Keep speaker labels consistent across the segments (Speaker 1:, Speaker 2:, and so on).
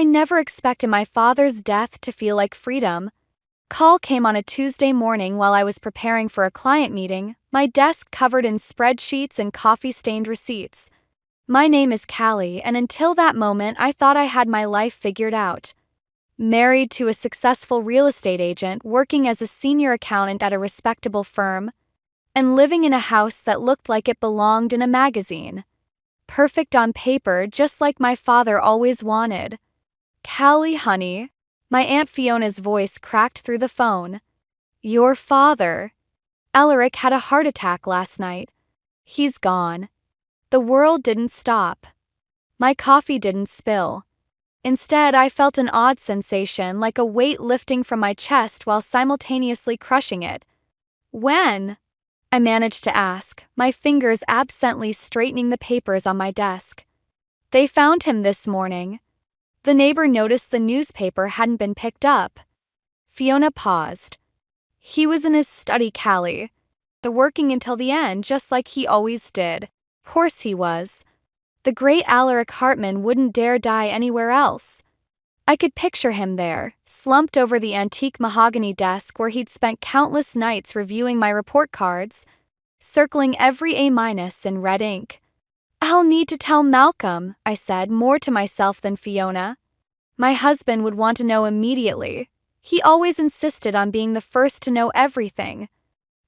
Speaker 1: I never expected my father's death to feel like freedom. Call came on a Tuesday morning while I was preparing for a client meeting, my desk covered in spreadsheets and coffee-stained receipts. My name is Callie, and until that moment I thought I had my life figured out. Married to a successful real estate agent, working as a senior accountant at a respectable firm, and living in a house that looked like it belonged in a magazine. Perfect on paper, just like my father always wanted. Callie, honey. My Aunt Fiona's voice cracked through the phone. Your father. Alaric had a heart attack last night. He's gone. The world didn't stop. My coffee didn't spill. Instead, I felt an odd sensation, like a weight lifting from my chest while simultaneously crushing it. When? I managed to ask, my fingers absently straightening the papers on my desk. They found him this morning. The neighbor noticed the newspaper hadn't been picked up. Fiona paused. He was in his study, Callie. Working until the end, just like he always did. Course he was. The great Alaric Hartman wouldn't dare die anywhere else. I could picture him there, slumped over the antique mahogany desk where he'd spent countless nights reviewing my report cards, circling every A- in red ink. I'll need to tell Malcolm, I said, more to myself than Fiona. My husband would want to know immediately. He always insisted on being the first to know everything.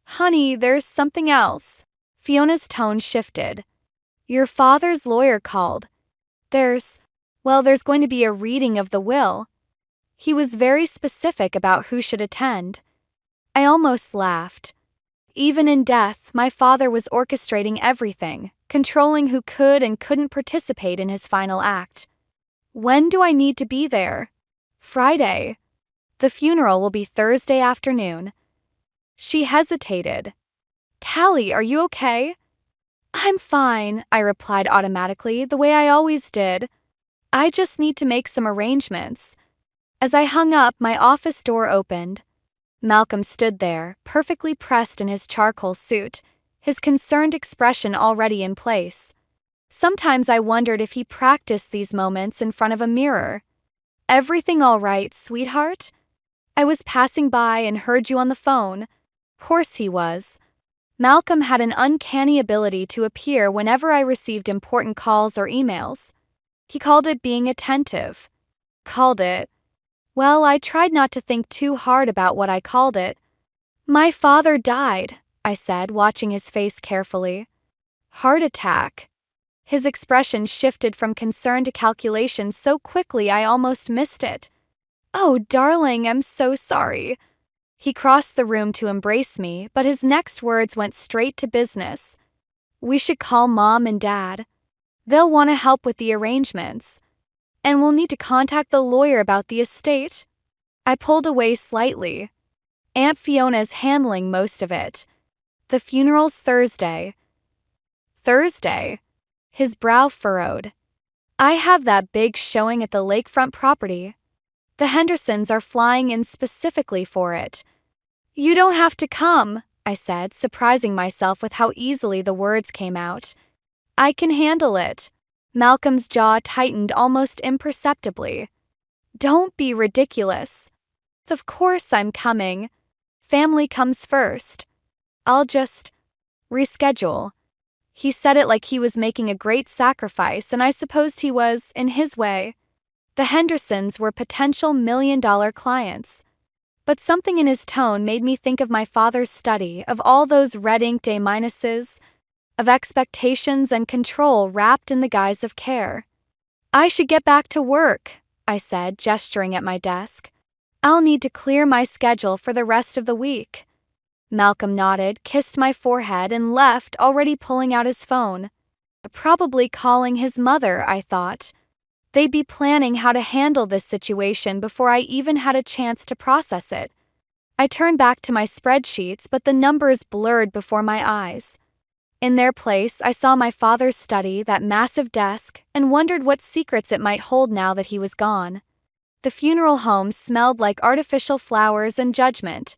Speaker 1: Honey, there's something else. Fiona's tone shifted. Your father's lawyer called. There's going to be a reading of the will. He was very specific about who should attend. I almost laughed. Even in death, my father was orchestrating everything, controlling who could and couldn't participate in his final act. When do I need to be there? Friday. The funeral will be Thursday afternoon. She hesitated. Callie, are you okay? I'm fine, I replied automatically, the way I always did. I just need to make some arrangements. As I hung up, my office door opened. Malcolm stood there, perfectly pressed in his charcoal suit, his concerned expression already in place. Sometimes I wondered if he practiced these moments in front of a mirror. Everything all right, sweetheart? I was passing by and heard you on the phone. Course he was. Malcolm had an uncanny ability to appear whenever I received important calls or emails. He called it being attentive. Well, I tried not to think too hard about what I called it. My father died, I said, watching his face carefully. Heart attack. His expression shifted from concern to calculation so quickly I almost missed it. Oh, darling, I'm so sorry. He crossed the room to embrace me, but his next words went straight to business. We should call Mom and Dad. They'll want to help with the arrangements. And we'll need to contact the lawyer about the estate. I pulled away slightly. Aunt Fiona's handling most of it. The funeral's Thursday. Thursday? His brow furrowed. I have that big showing at the lakefront property. The Hendersons are flying in specifically for it. You don't have to come, I said, surprising myself with how easily the words came out. I can handle it. Malcolm's jaw tightened almost imperceptibly. Don't be ridiculous. Of course I'm coming. Family comes first. I'll just reschedule. He said it like he was making a great sacrifice, and I supposed he was, in his way. The Hendersons were potential million-dollar clients. But something in his tone made me think of my father's study, of all those red-inked A-minuses, of expectations and control wrapped in the guise of care. I should get back to work, I said, gesturing at my desk. I'll need to clear my schedule for the rest of the week. Malcolm nodded, kissed my forehead, and left, already pulling out his phone. Probably calling his mother, I thought. They'd be planning how to handle this situation before I even had a chance to process it. I turned back to my spreadsheets, but the numbers blurred before my eyes. In their place, I saw my father's study, that massive desk, and wondered what secrets it might hold now that he was gone. The funeral home smelled like artificial flowers and judgment.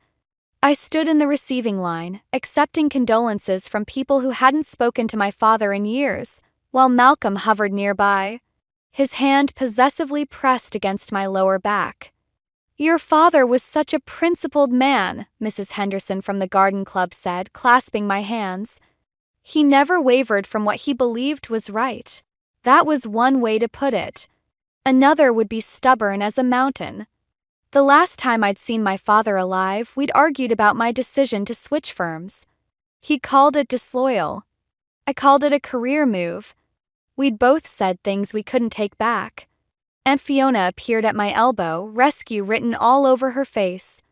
Speaker 1: I stood in the receiving line, accepting condolences from people who hadn't spoken to my father in years, while Malcolm hovered nearby. his hand possessively pressed against my lower back. "Your father was such a principled man," Mrs. Henderson from the garden club said, clasping my hands. "He never wavered from what he believed was right." That was one way to put it. Another would be stubborn as a mountain. The last time I'd seen my father alive, we'd argued about my decision to switch firms. He called it disloyal. I called it a career move. We'd both said things we couldn't take back. Aunt Fiona appeared at my elbow, rescue written all over her face.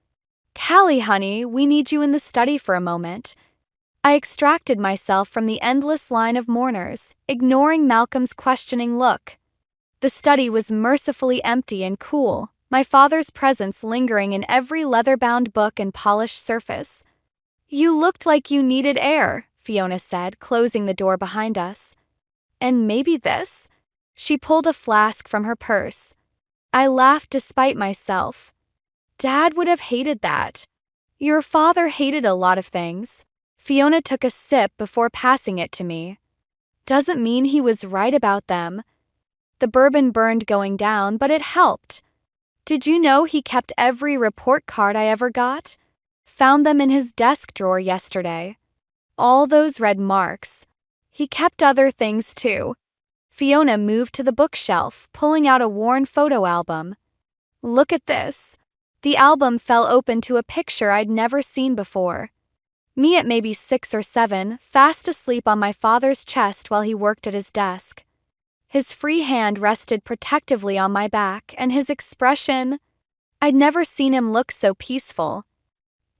Speaker 1: "Callie, honey, we need you in the study for a moment." I extracted myself from the endless line of mourners, ignoring Malcolm's questioning look. The study was mercifully empty and cool, my father's presence lingering in every leather-bound book and polished surface. "You looked like you needed air," Fiona said, closing the door behind us. "And maybe this?" She pulled a flask from her purse. I laughed despite myself. "Dad would have hated that." "Your father hated a lot of things." Fiona took a sip before passing it to me. "Doesn't mean he was right about them." The bourbon burned going down, but it helped. "Did you know he kept every report card I ever got? Found them in his desk drawer yesterday. All those red marks. He kept other things too." Fiona moved to the bookshelf, pulling out a worn photo album. "Look at this." The album fell open to a picture I'd never seen before. Me at maybe 6 or 7, fast asleep on my father's chest while he worked at his desk. His free hand rested protectively on my back, and his expression— I'd never seen him look so peaceful.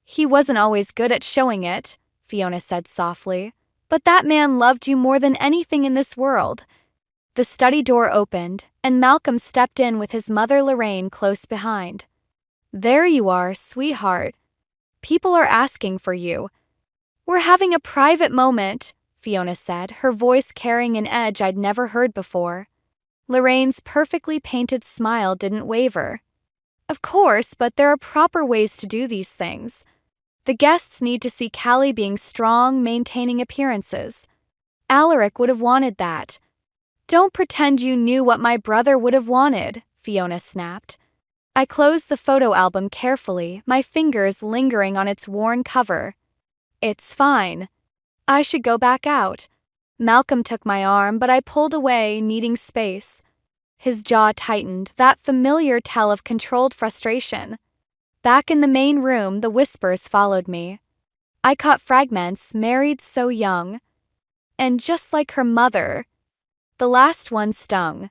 Speaker 1: "He wasn't always good at showing it," Fiona said softly, "but that man loved you more than anything in this world." The study door opened, and Malcolm stepped in with his mother Lorraine close behind. "There you are, sweetheart. People are asking for you." "We're having a private moment," Fiona said, her voice carrying an edge I'd never heard before. Lorraine's perfectly painted smile didn't waver. "Of course, but there are proper ways to do these things. The guests need to see Callie being strong, maintaining appearances. Alaric would have wanted that." "Don't pretend you knew what my brother would have wanted," Fiona snapped. I closed the photo album carefully, my fingers lingering on its worn cover. "It's fine. I should go back out." Malcolm took my arm, but I pulled away, needing space. His jaw tightened, that familiar tell of controlled frustration. Back in the main room, the whispers followed me. I caught fragments, "married so young." And just like her mother. The last one stung.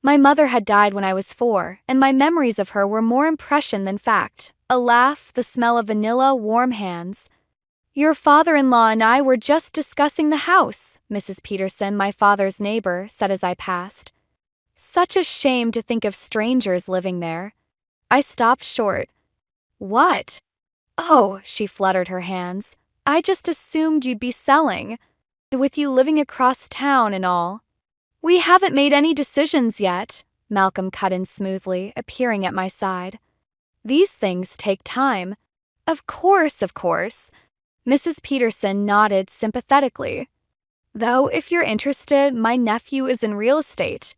Speaker 1: My mother had died when I was 4, and my memories of her were more impression than fact. A laugh, the smell of vanilla, warm hands. "Your father-in-law and I were just discussing the house," Mrs. Peterson, my father's neighbor, said as I passed. "Such a shame to think of strangers living there." I stopped short. "What?" "Oh," she fluttered her hands. "I just assumed you'd be selling. With you living across town and all." "We haven't made any decisions yet," Malcolm cut in smoothly, appearing at my side. "These things take time." Of course. Mrs. Peterson nodded sympathetically. "Though, if you're interested, my nephew is in real estate."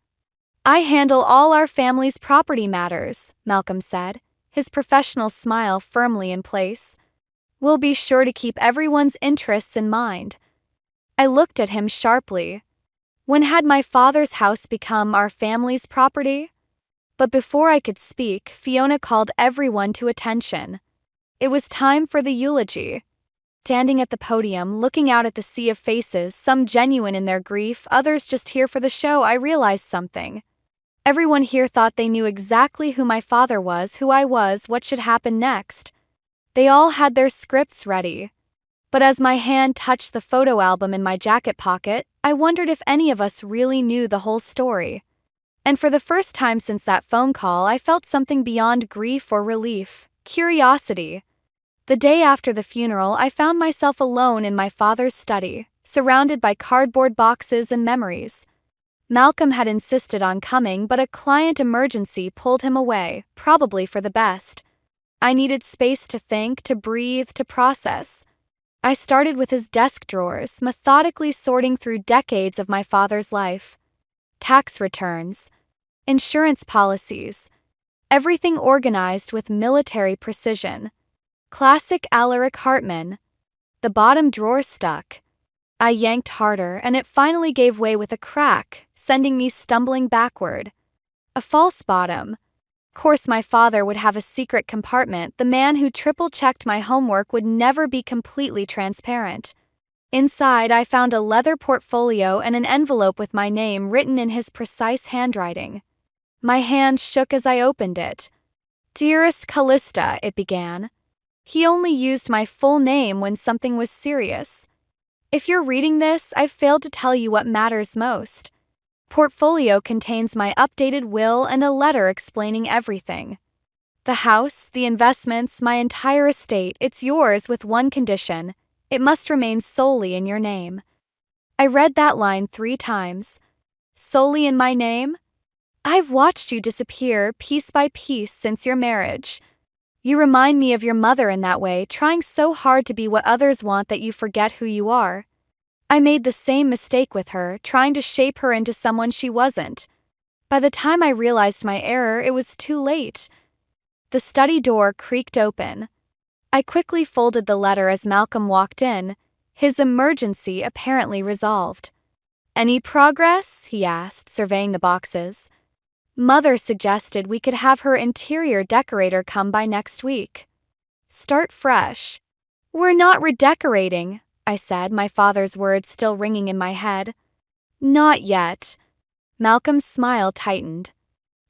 Speaker 1: "I handle all our family's property matters," Malcolm said, his professional smile firmly in place. "We'll be sure to keep everyone's interests in mind." I looked at him sharply. When had my father's house become our family's property? But before I could speak, Fiona called everyone to attention. It was time for the eulogy. Standing at the podium, looking out at the sea of faces, some genuine in their grief, others just here for the show, I realized something. Everyone here thought they knew exactly who my father was, who I was, what should happen next. They all had their scripts ready. But as my hand touched the photo album in my jacket pocket, I wondered if any of us really knew the whole story. And for the first time since that phone call, I felt something beyond grief or relief: curiosity. The day after the funeral, I found myself alone in my father's study, surrounded by cardboard boxes and memories. Malcolm had insisted on coming, but a client emergency pulled him away, probably for the best. I needed space to think, to breathe, to process. I started with his desk drawers, methodically sorting through decades of my father's life. Tax returns, insurance policies, everything organized with military precision. Classic Alaric Hartman. The bottom drawer stuck. I yanked harder, and it finally gave way with a crack, sending me stumbling backward. A false bottom. Of course, my father would have a secret compartment. The man who triple-checked my homework would never be completely transparent. Inside, I found a leather portfolio and an envelope with my name written in his precise handwriting. My hand shook as I opened it. "Dearest Callista," it began. He only used my full name when something was serious. "If you're reading this, I've failed to tell you what matters most. Portfolio contains my updated will and a letter explaining everything. The house, the investments, my entire estate, it's yours with one condition. It must remain solely in your name." I read that line 3 times. Solely in my name? I've watched you disappear piece by piece since your marriage. You remind me of your mother in that way, trying so hard to be what others want that you forget who you are. I made the same mistake with her, trying to shape her into someone she wasn't. By the time I realized my error, it was too late. The study door creaked open. I quickly folded the letter as Malcolm walked in, his emergency apparently resolved. "Any progress?" he asked, surveying the boxes. "Mother suggested we could have her interior decorator come by next week. Start fresh." "We're not redecorating," I said, my father's words still ringing in my head. "Not yet." Malcolm's smile tightened.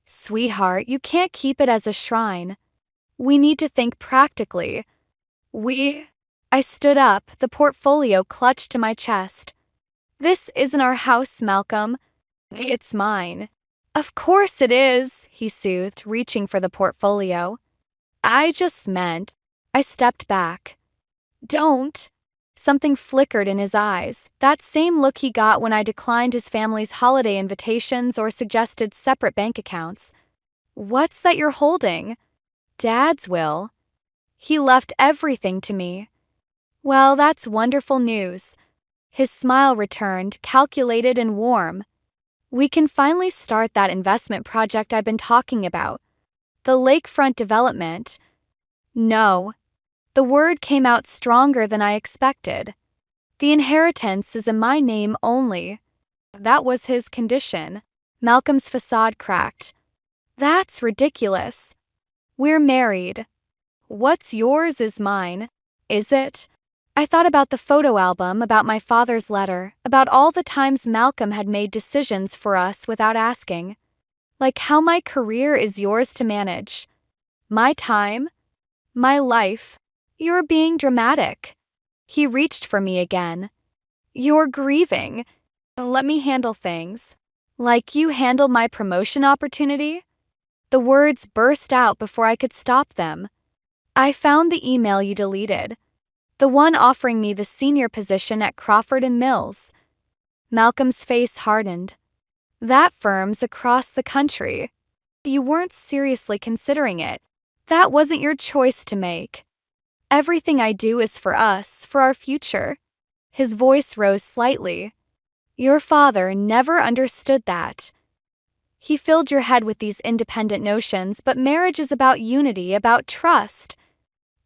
Speaker 1: "Sweetheart, you can't keep it as a shrine. We need to think practically." I stood up, the portfolio clutched to my chest. "This isn't our house, Malcolm. It's mine." "Of course it is," he soothed, reaching for the portfolio. "I just meant—" I stepped back. "Don't." Something flickered in his eyes, that same look he got when I declined his family's holiday invitations or suggested separate bank accounts. "What's that you're holding?" "Dad's will. He left everything to me." "Well, that's wonderful news." His smile returned, calculated and warm. "We can finally start that investment project I've been talking about. The lakefront development." "No." The word came out stronger than I expected. "The inheritance is in my name only." That was his condition. Malcolm's facade cracked. "That's ridiculous. We're married. What's yours is mine." "Is it?" I thought about the photo album, about my father's letter, about all the times Malcolm had made decisions for us without asking. Like how my career is yours to manage. My time? My life? "You're being dramatic." He reached for me again. "You're grieving. Let me handle things." "Like you handled my promotion opportunity?" The words burst out before I could stop them. "I found the email you deleted. The one offering me the senior position at Crawford and Mills." Malcolm's face hardened. "That firm's across the country. You weren't seriously considering it. That wasn't your choice to make. Everything I do is for us, for our future." His voice rose slightly. "Your father never understood that. He filled your head with these independent notions, but marriage is about unity, about trust,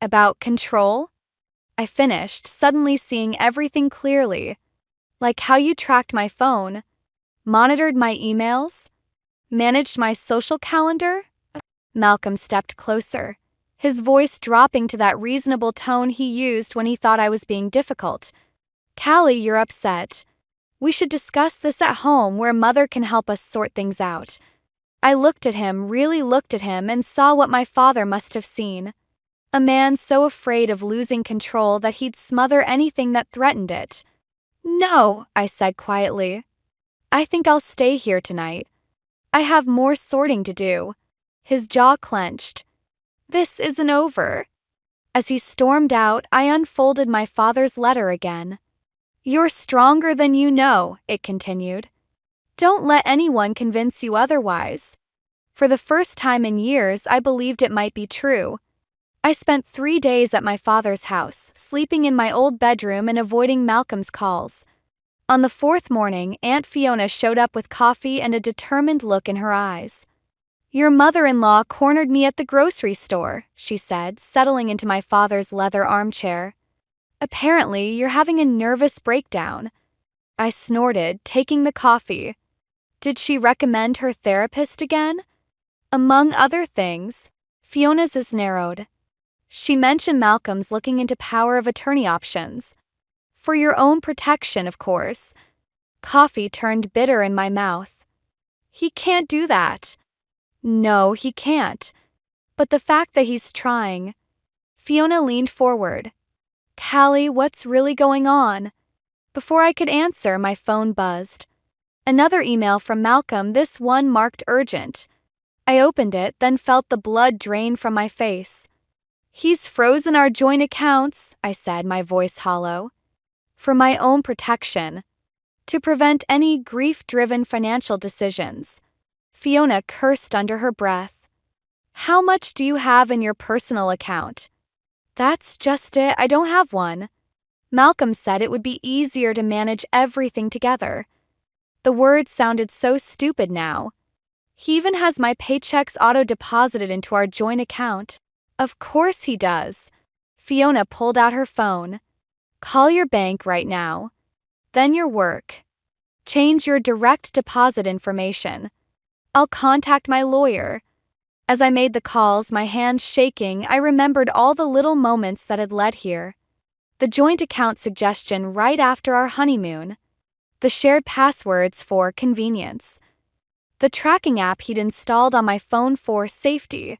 Speaker 1: about control." I finished, suddenly seeing everything clearly. "Like how you tracked my phone, monitored my emails, managed my social calendar?" Malcolm stepped closer, his voice dropping to that reasonable tone he used when he thought I was being difficult. "Callie, you're upset. We should discuss this at home where Mother can help us sort things out." I looked at him, really looked at him, and saw what my father must have seen. A man so afraid of losing control that he'd smother anything that threatened it. "No," I said quietly. "I think I'll stay here tonight. I have more sorting to do." His jaw clenched. "This isn't over." As he stormed out, I unfolded my father's letter again. "You're stronger than you know," it continued. "Don't let anyone convince you otherwise." For the first time in years, I believed it might be true. I spent 3 days at my father's house, sleeping in my old bedroom and avoiding Malcolm's calls. On the fourth morning, Aunt Fiona showed up with coffee and a determined look in her eyes. "Your mother-in-law cornered me at the grocery store," she said, settling into my father's leather armchair. "Apparently, you're having a nervous breakdown." I snorted, taking the coffee. Did she recommend her therapist again? Among other things, Fiona's is narrowed. She mentioned Malcolm's looking into power of attorney options. For your own protection, of course. Coffee turned bitter in my mouth. He can't do that. No, he can't. But the fact that he's trying. Fiona leaned forward. "Callie, what's really going on?" Before I could answer, my phone buzzed. Another email from Malcolm, this one marked urgent. I opened it, then felt the blood drain from my face. "He's frozen our joint accounts," I said, my voice hollow. "For my own protection. To prevent any grief-driven financial decisions." Fiona cursed under her breath. "How much do you have in your personal account?" "That's just it, I don't have one." Malcolm said it would be easier to manage everything together. The words sounded so stupid now. "He even has my paychecks auto-deposited into our joint account." "Of course he does." Fiona pulled out her phone. "Call your bank right now. Then your work. Change your direct deposit information. I'll contact my lawyer." As I made the calls, my hands shaking, I remembered all the little moments that had led here. The joint account suggestion right after our honeymoon. The shared passwords for convenience. The tracking app he'd installed on my phone for safety.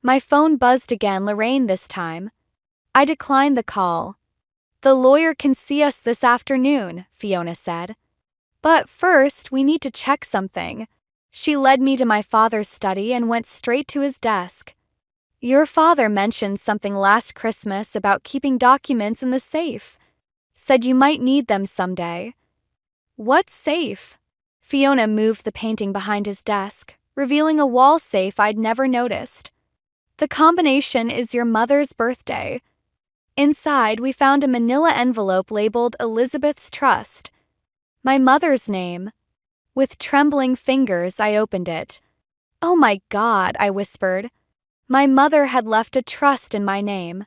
Speaker 1: My phone buzzed again, Lorraine this time. I declined the call. "The lawyer can see us this afternoon," Fiona said. "But first, we need to check something." She led me to my father's study and went straight to his desk. "Your father mentioned something last Christmas about keeping documents in the safe. Said you might need them someday." "What safe?" Fiona moved the painting behind his desk, revealing a wall safe I'd never noticed. "The combination is your mother's birthday. Inside, we found a manila envelope labeled Elizabeth's Trust. My mother's name." With trembling fingers, I opened it. "Oh my God," I whispered. My mother had left a trust in my name.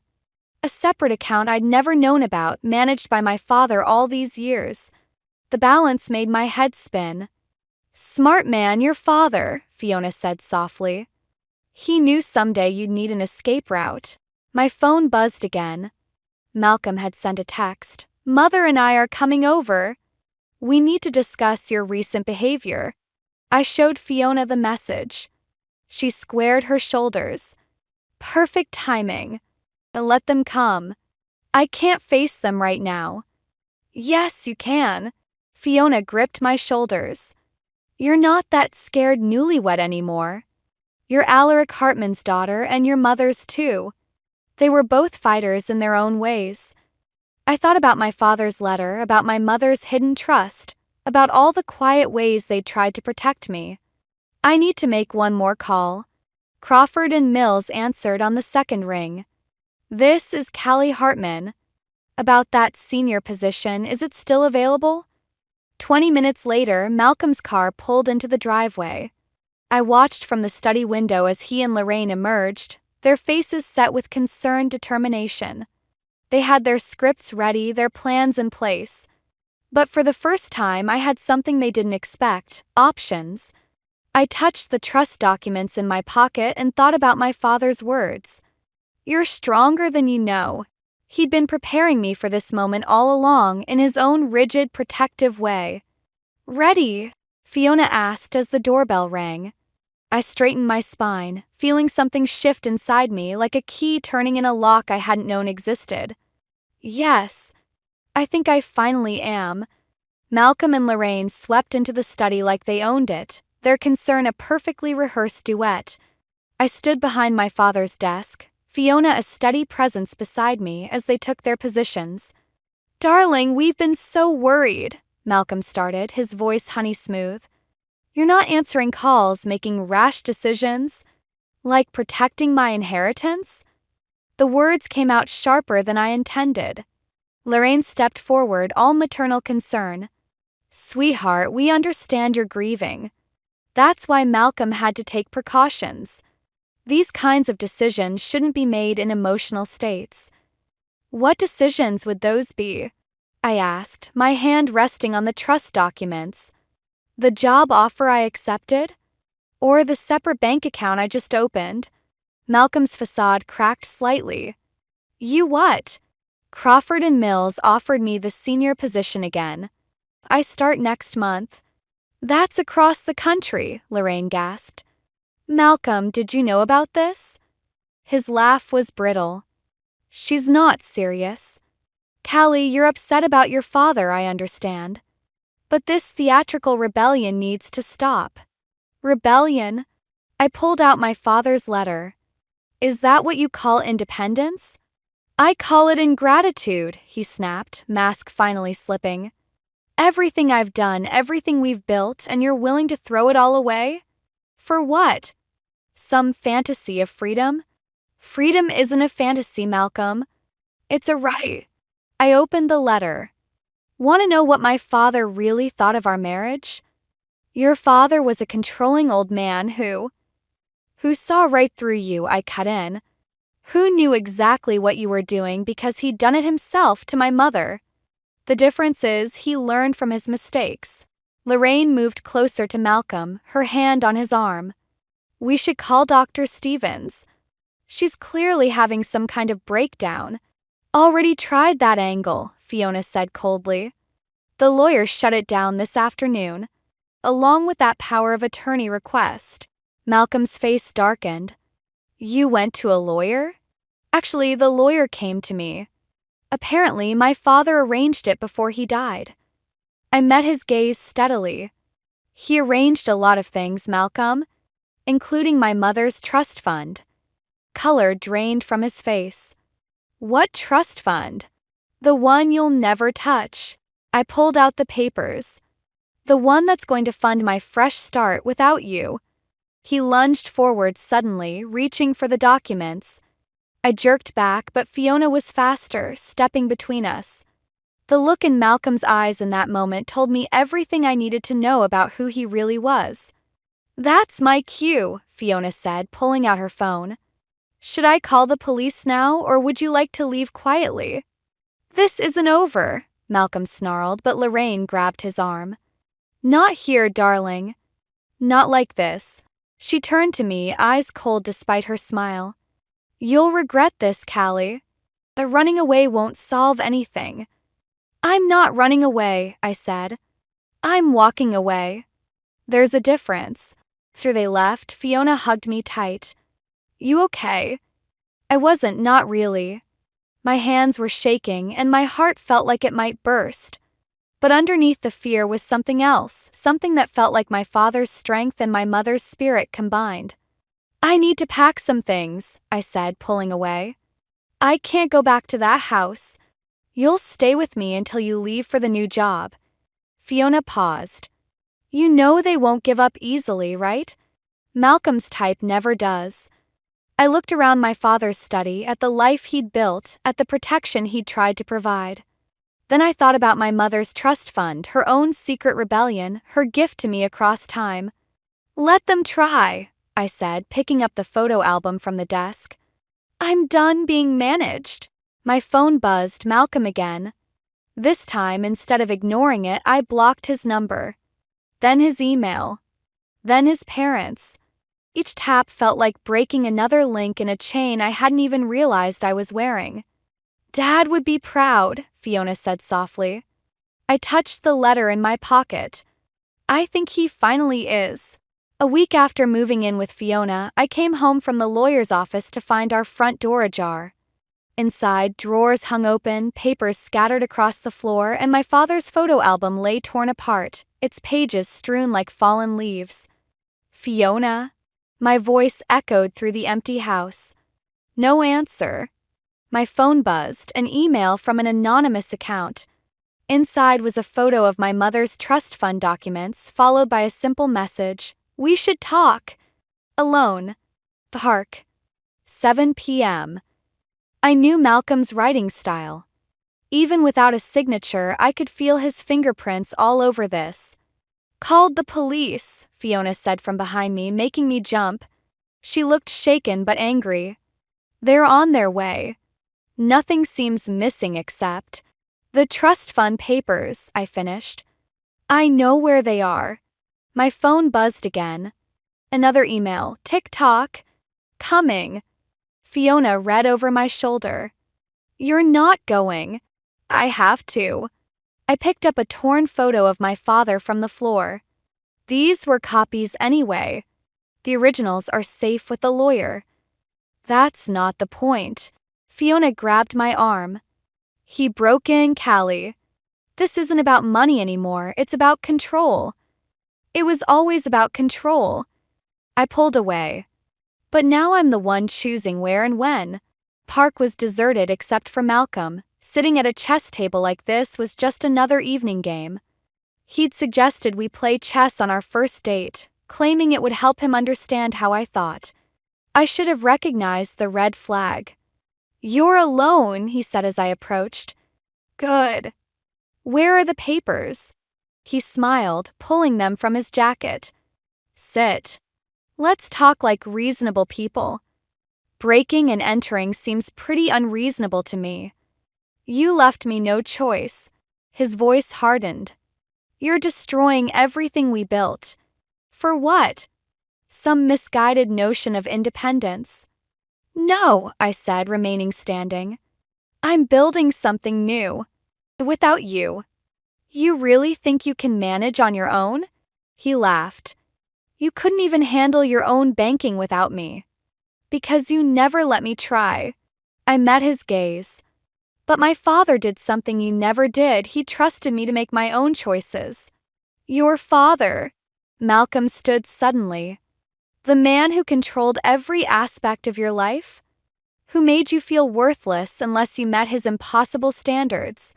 Speaker 1: A separate account I'd never known about, managed by my father all these years. The balance made my head spin. "Smart man, your father," Fiona said softly. "He knew someday you'd need an escape route." My phone buzzed again. Malcolm had sent a text. "Mother and I are coming over. We need to discuss your recent behavior." I showed Fiona the message. She squared her shoulders. "Perfect timing. Let them come." "I can't face them right now." "Yes, you can." Fiona gripped my shoulders. "You're not that scared newlywed anymore. You're Alaric Hartman's daughter and your mother's too. They were both fighters in their own ways." I thought about my father's letter, about my mother's hidden trust, about all the quiet ways they'd tried to protect me. "I need to make one more call." Crawford and Mills answered on the second ring. "This is Callie Hartman. About that senior position, is it still available?" 20 minutes later, Malcolm's car pulled into the driveway. I watched from the study window as he and Lorraine emerged, their faces set with concerned determination. They had their scripts ready, their plans in place. But for the first time, I had something they didn't expect: options. I touched the trust documents in my pocket and thought about my father's words. "You're stronger than you know." He'd been preparing me for this moment all along in his own rigid, protective way. "Ready?" Fiona asked as the doorbell rang. I straightened my spine, feeling something shift inside me, like a key turning in a lock I hadn't known existed. "Yes, I think I finally am." Malcolm and Lorraine swept into the study like they owned it, their concern a perfectly rehearsed duet. I stood behind my father's desk, Fiona a steady presence beside me as they took their positions. "Darling, we've been so worried," Malcolm started, his voice honey-smooth. "You're not answering calls, making rash decisions? Like protecting my inheritance?" The words came out sharper than I intended. Lorraine stepped forward, all maternal concern. Sweetheart, we understand you're grieving. That's why Malcolm had to take precautions. These kinds of decisions shouldn't be made in emotional states. What decisions would those be? I asked, my hand resting on the trust documents. The job offer I accepted? Or the separate bank account I just opened? Malcolm's facade cracked slightly. You what? Crawford and Mills offered me the senior position again. I start next month. That's across the country, Lorraine gasped. Malcolm, did you know about this? His laugh was brittle. She's not serious. Callie, you're upset about your father, I understand. But this theatrical rebellion needs to stop. Rebellion? I pulled out my father's letter. Is that what you call independence? I call it ingratitude, he snapped, mask finally slipping. Everything I've done, everything we've built, and you're willing to throw it all away? For what? Some fantasy of freedom? Freedom isn't a fantasy, Malcolm. It's a right. I opened the letter. Want to know what my father really thought of our marriage? Your father was a controlling old man who saw right through you, I cut in. Who knew exactly what you were doing because he'd done it himself to my mother. The difference is he learned from his mistakes. Lorraine moved closer to Malcolm, her hand on his arm. We should call Dr. Stevens. She's clearly having some kind of breakdown. Already tried that angle, Fiona said coldly. The lawyer shut it down this afternoon, along with that power of attorney request. Malcolm's face darkened. You went to a lawyer? Actually, the lawyer came to me. Apparently, my father arranged it before he died. I met his gaze steadily. He arranged a lot of things, Malcolm, including my mother's trust fund. Color drained from his face. What trust fund? The one you'll never touch. I pulled out the papers. The one that's going to fund my fresh start without you. He lunged forward suddenly, reaching for the documents. I jerked back, but Fiona was faster, stepping between us. The look in Malcolm's eyes in that moment told me everything I needed to know about who he really was. That's my cue, Fiona said, pulling out her phone. Should I call the police now, or would you like to leave quietly? This isn't over, Malcolm snarled, but Lorraine grabbed his arm. Not here, darling. Not like this. She turned to me, eyes cold despite her smile. You'll regret this, Callie. The running away won't solve anything. I'm not running away, I said. I'm walking away. There's a difference. After they left, Fiona hugged me tight. You okay? I wasn't, not really. My hands were shaking, and my heart felt like it might burst. But underneath the fear was something else, something that felt like my father's strength and my mother's spirit combined. I need to pack some things, I said, pulling away. I can't go back to that house. You'll stay with me until you leave for the new job. Fiona paused. You know they won't give up easily, right? Malcolm's type never does. I looked around my father's study, at the life he'd built, at the protection he'd tried to provide. Then I thought about my mother's trust fund, her own secret rebellion, her gift to me across time. Let them try, I said, picking up the photo album from the desk. I'm done being managed. My phone buzzed, Malcolm again. This time, instead of ignoring it, I blocked his number. Then his email. Then his parents. Each tap felt like breaking another link in a chain I hadn't even realized I was wearing. Dad would be proud, Fiona said softly. I touched the letter in my pocket. I think he finally is. A week after moving in with Fiona, I came home from the lawyer's office to find our front door ajar. Inside, drawers hung open, papers scattered across the floor, and my father's photo album lay torn apart, its pages strewn like fallen leaves. Fiona? My voice echoed through the empty house. No answer. My phone buzzed, an email from an anonymous account. Inside was a photo of my mother's trust fund documents, followed by a simple message. We should talk. Alone. Park. 7 p.m. I knew Malcolm's writing style. Even without a signature, I could feel his fingerprints all over this. "Called the police," Fiona said from behind me, making me jump. She looked shaken but angry. "They're on their way. Nothing seems missing except the trust fund papers," I finished. "I know where they are." My phone buzzed again. Another email. "TikTok. Coming." Fiona read over my shoulder. "You're not going." "I have to." I picked up a torn photo of my father from the floor. These were copies anyway. The originals are safe with the lawyer. "That's not the point." Fiona grabbed my arm. "He broke in, Callie. This isn't about money anymore, it's about control." "It was always about control." I pulled away. "But now I'm the one choosing where and when." Park was deserted except for Malcolm. Sitting at a chess table like this was just another evening game. He'd suggested we play chess on our first date, claiming it would help him understand how I thought. I should have recognized the red flag. "You're alone," he said as I approached. "Good. Where are the papers?" He smiled, pulling them from his jacket. "Sit. Let's talk like reasonable people. Breaking and entering seems pretty unreasonable to me." "You left me no choice." His voice hardened. "You're destroying everything we built." "For what?" "Some misguided notion of independence." "No," I said, remaining standing. "I'm building something new. Without you." "You really think you can manage on your own?" He laughed. "You couldn't even handle your own banking without me." "Because you never let me try." I met his gaze. "But my father did something you never did. He trusted me to make my own choices." "Your father?" Malcolm stood suddenly. "The man who controlled every aspect of your life? Who made you feel worthless unless you met his impossible standards?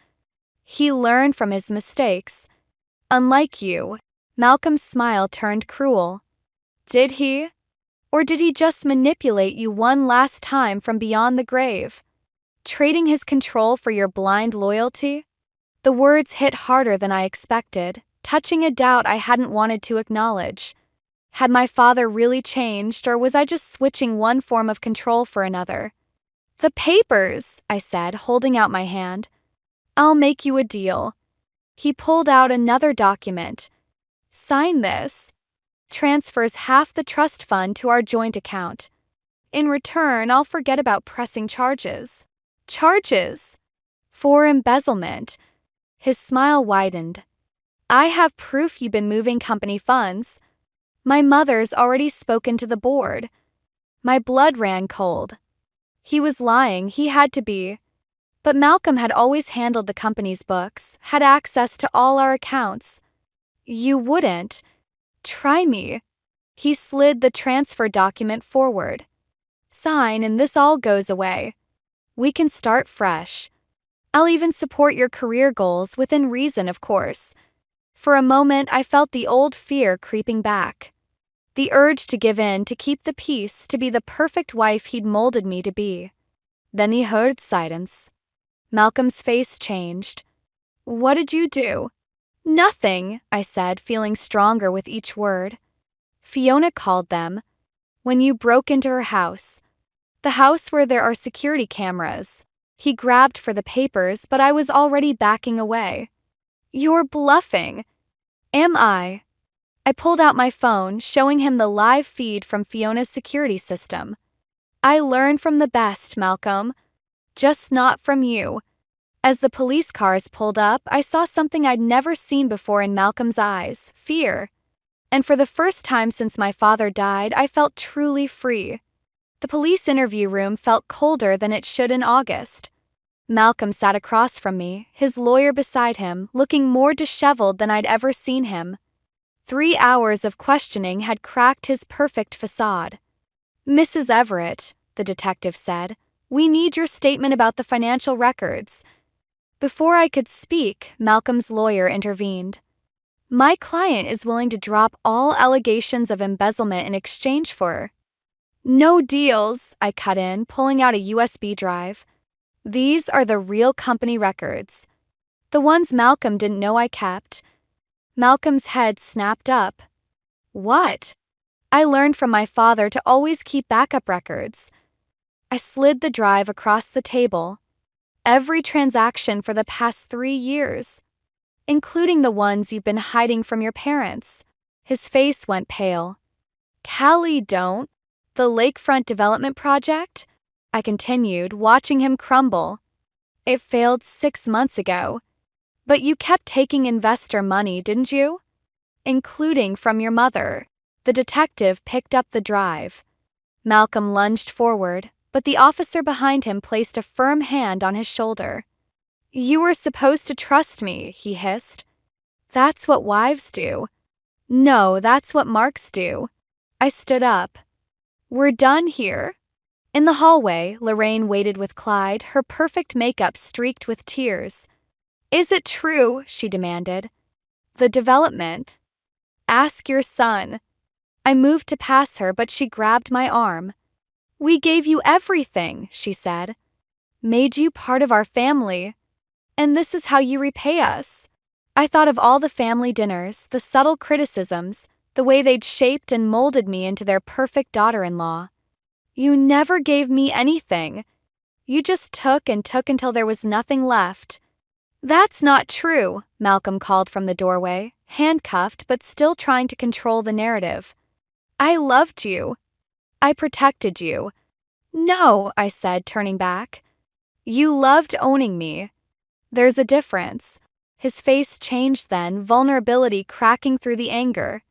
Speaker 1: He learned from his mistakes. Unlike you." Malcolm's smile turned cruel. "Did he? Or did he just manipulate you one last time from beyond the grave? Trading his control for your blind loyalty?" The words hit harder than I expected, touching a doubt I hadn't wanted to acknowledge. Had my father really changed, or was I just switching one form of control for another? "The papers," I said, holding out my hand. "I'll make you a deal." He pulled out another document. "Sign this. Transfers half the trust fund to our joint account. In return, I'll forget about pressing charges." "Charges?" "For embezzlement." His smile widened. "I have proof you've been moving company funds. My mother's already spoken to the board." My blood ran cold. He was lying, he had to be. But Malcolm had always handled the company's books, had access to all our accounts. "You wouldn't. Try me." He slid the transfer document forward. "Sign and this all goes away. We can start fresh. I'll even support your career goals within reason, of course." For a moment, I felt the old fear creeping back. The urge to give in, to keep the peace, to be the perfect wife he'd molded me to be. Then he heard silence. Malcolm's face changed. "What did you do?" "Nothing," I said, feeling stronger with each word. "Fiona called them. When you broke into her house. The house where there are security cameras." He grabbed for the papers, but I was already backing away. "You're bluffing." "Am I?" I pulled out my phone, showing him the live feed from Fiona's security system. "I learn from the best, Malcolm. Just not from you." As the police cars pulled up, I saw something I'd never seen before in Malcolm's eyes: fear. And for the first time since my father died, I felt truly free. The police interview room felt colder than it should in August. Malcolm sat across from me, his lawyer beside him, looking more disheveled than I'd ever seen him. 3 hours of questioning had cracked his perfect facade. "Mrs. Everett," the detective said, "we need your statement about the financial records." Before I could speak, Malcolm's lawyer intervened. "My client is willing to drop all allegations of embezzlement in exchange for—" "No deals," I cut in, pulling out a USB drive. These are the real company records. The ones Malcolm didn't know I kept. Malcolm's head snapped up. What? I learned from my father to always keep backup records. I slid the drive across the table. Every transaction for the past 3 years, including the ones you've been hiding from your parents. His face went pale. Callie, don't. The lakefront development project? I continued, watching him crumble. It failed 6 months ago. But you kept taking investor money, didn't you? Including from your mother. The detective picked up the drive. Malcolm lunged forward, but the officer behind him placed a firm hand on his shoulder. You were supposed to trust me, he hissed. That's what wives do. No, that's what marks do. I stood up. We're done here. In the hallway, Lorraine waited with Clyde, her perfect makeup streaked with tears. Is it true? She demanded. The development. Ask your son. I moved to pass her, but she grabbed my arm. We gave you everything, she said. Made you part of our family. And this is how you repay us. I thought of all the family dinners, the subtle criticisms, the way they'd shaped and molded me into their perfect daughter-in-law. You never gave me anything. You just took and took until there was nothing left. That's not true, Malcolm called from the doorway, handcuffed but still trying to control the narrative. I loved you. I protected you. No, I said, turning back. You loved owning me. There's a difference. His face changed then, vulnerability cracking through the anger.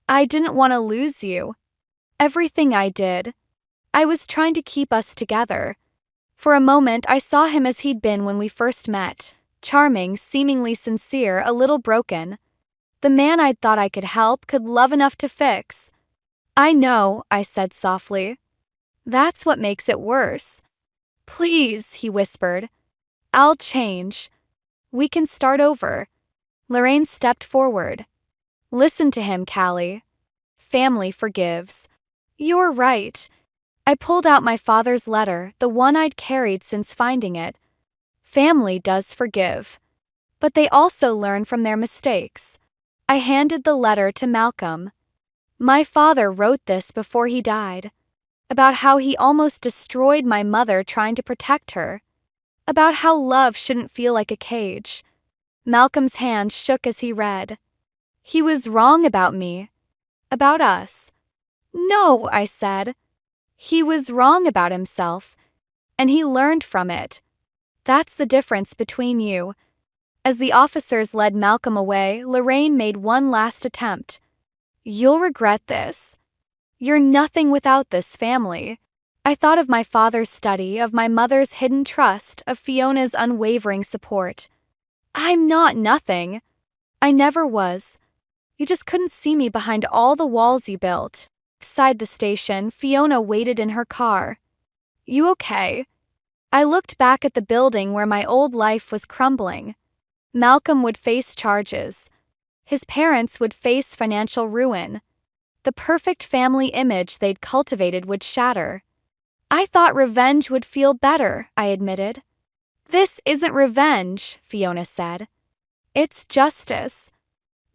Speaker 1: I didn't want to lose you. Everything I did. I was trying to keep us together. For a moment, I saw him as he'd been when we first met. Charming, seemingly sincere, a little broken. The man I'd thought I could help, could love enough to fix. I know, I said softly. That's what makes it worse. Please, he whispered. I'll change. We can start over. Lorraine stepped forward. Listen to him, Callie. Family forgives. You're right. I pulled out my father's letter, the one I'd carried since finding it. Family does forgive. But they also learn from their mistakes. I handed the letter to Malcolm. My father wrote this before he died. About how he almost destroyed my mother trying to protect her. About how love shouldn't feel like a cage. Malcolm's hand shook as he read. He was wrong about me. About us. No, I said. He was wrong about himself. And he learned from it. That's the difference between you. As the officers led Malcolm away, Lorraine made one last attempt. You'll regret this. You're nothing without this family. I thought of my father's study, of my mother's hidden trust, of Fiona's unwavering support. I'm not nothing. I never was. You just couldn't see me behind all the walls you built. Beside the station, Fiona waited in her car. You okay? I looked back at the building where my old life was crumbling. Malcolm would face charges. His parents would face financial ruin. The perfect family image they'd cultivated would shatter. I thought revenge would feel better, I admitted. This isn't revenge, Fiona said. It's justice.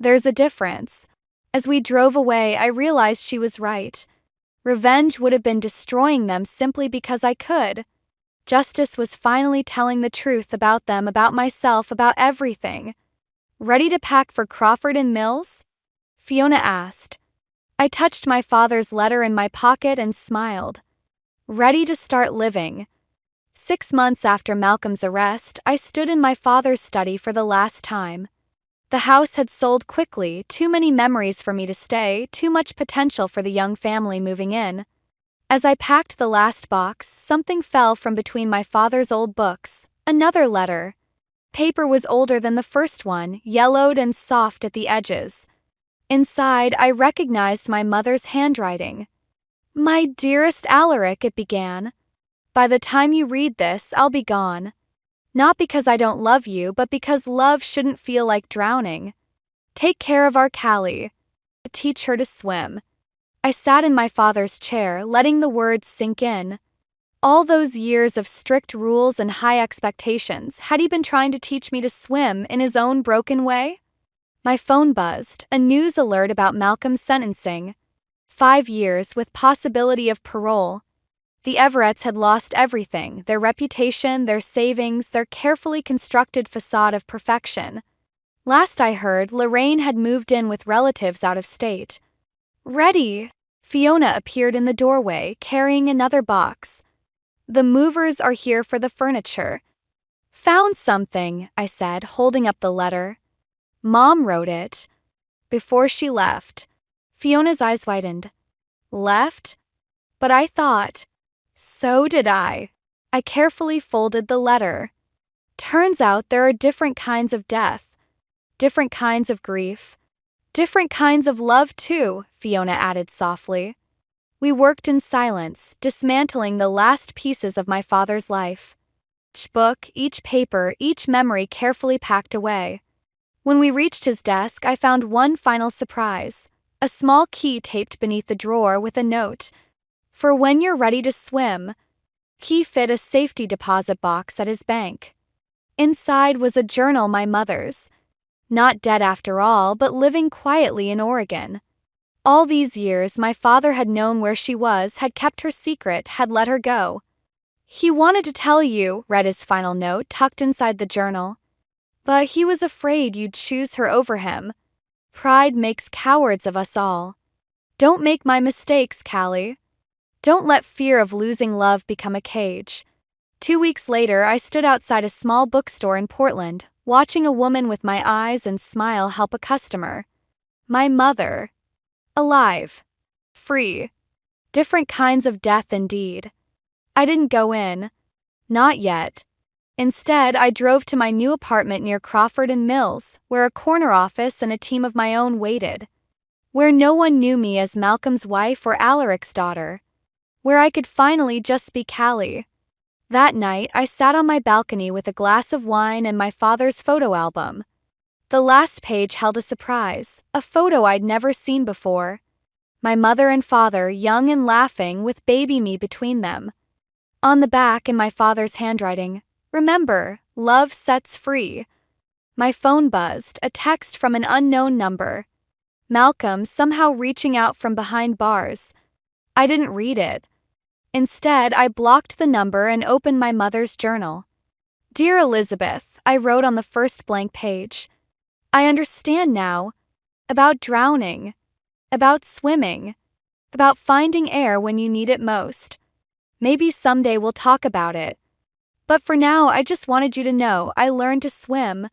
Speaker 1: There's a difference. As we drove away, I realized she was right. Revenge would have been destroying them simply because I could. Justice was finally telling the truth about them, about myself, about everything. Ready to pack for Crawford and Mills? Fiona asked. I touched my father's letter in my pocket and smiled. Ready to start living. 6 months after Malcolm's arrest, I stood in my father's study for the last time. The house had sold quickly, too many memories for me to stay, too much potential for the young family moving in. As I packed the last box, something fell from between my father's old books, another letter. Paper was older than the first one, yellowed and soft at the edges. Inside, I recognized my mother's handwriting. My dearest Alaric, it began. By the time you read this, I'll be gone. Not because I don't love you, but because love shouldn't feel like drowning. Take care of our Callie. Teach her to swim. I sat in my father's chair, letting the words sink in. All those years of strict rules and high expectations, had he been trying to teach me to swim in his own broken way? My phone buzzed, a news alert about Malcolm's sentencing. 5 years with possibility of parole. The Everetts had lost everything, their reputation, their savings, their carefully constructed facade of perfection. Last I heard, Lorraine had moved in with relatives out of state. Ready! Fiona appeared in the doorway, carrying another box. The movers are here for the furniture. Found something, I said, holding up the letter. Mom wrote it. Before she left. Fiona's eyes widened. Left? But I thought. So did I. I carefully folded the letter. Turns out there are different kinds of death, different kinds of grief, different kinds of love too, Fiona added softly. We worked in silence, dismantling the last pieces of my father's life. Each book, each paper, each memory carefully packed away. When we reached his desk, I found one final surprise. A small key taped beneath the drawer with a note. For when you're ready to swim. Key fit a safety deposit box at his bank. Inside was a journal, my mother's. Not dead after all, but living quietly in Oregon. All these years, my father had known where she was, had kept her secret, had let her go. He wanted to tell you, read his final note tucked inside the journal. But he was afraid you'd choose her over him. Pride makes cowards of us all. Don't make my mistakes, Callie. Don't let fear of losing love become a cage. 2 weeks later, I stood outside a small bookstore in Portland, watching a woman with my eyes and smile help a customer. My mother. Alive. Free. Different kinds of death indeed. I didn't go in. Not yet. Instead, I drove to my new apartment near Crawford and Mills, where a corner office and a team of my own waited. Where no one knew me as Malcolm's wife or Alaric's daughter. Where I could finally just be Callie. That night, I sat on my balcony with a glass of wine and my father's photo album. The last page held a surprise, a photo I'd never seen before. My mother and father, young and laughing, with baby me between them. On the back, in my father's handwriting, remember, love sets free. My phone buzzed, a text from an unknown number. Malcolm somehow reaching out from behind bars. I didn't read it. Instead, I blocked the number and opened my mother's journal. Dear Elizabeth, I wrote on the first blank page. I understand now. About drowning. About swimming. About finding air when you need it most. Maybe someday we'll talk about it. But for now, I just wanted you to know I learned to swim.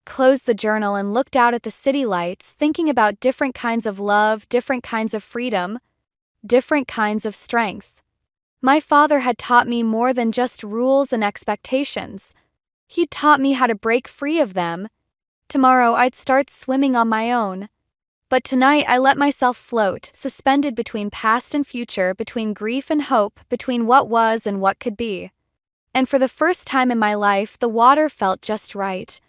Speaker 1: Closed the journal and looked out at the city lights, thinking about different kinds of love, different kinds of freedom, different kinds of strength. My father had taught me more than just rules and expectations. He'd taught me how to break free of them. Tomorrow I'd start swimming on my own. But tonight I let myself float, suspended between past and future, between grief and hope, between what was and what could be. And for the first time in my life, the water felt just right.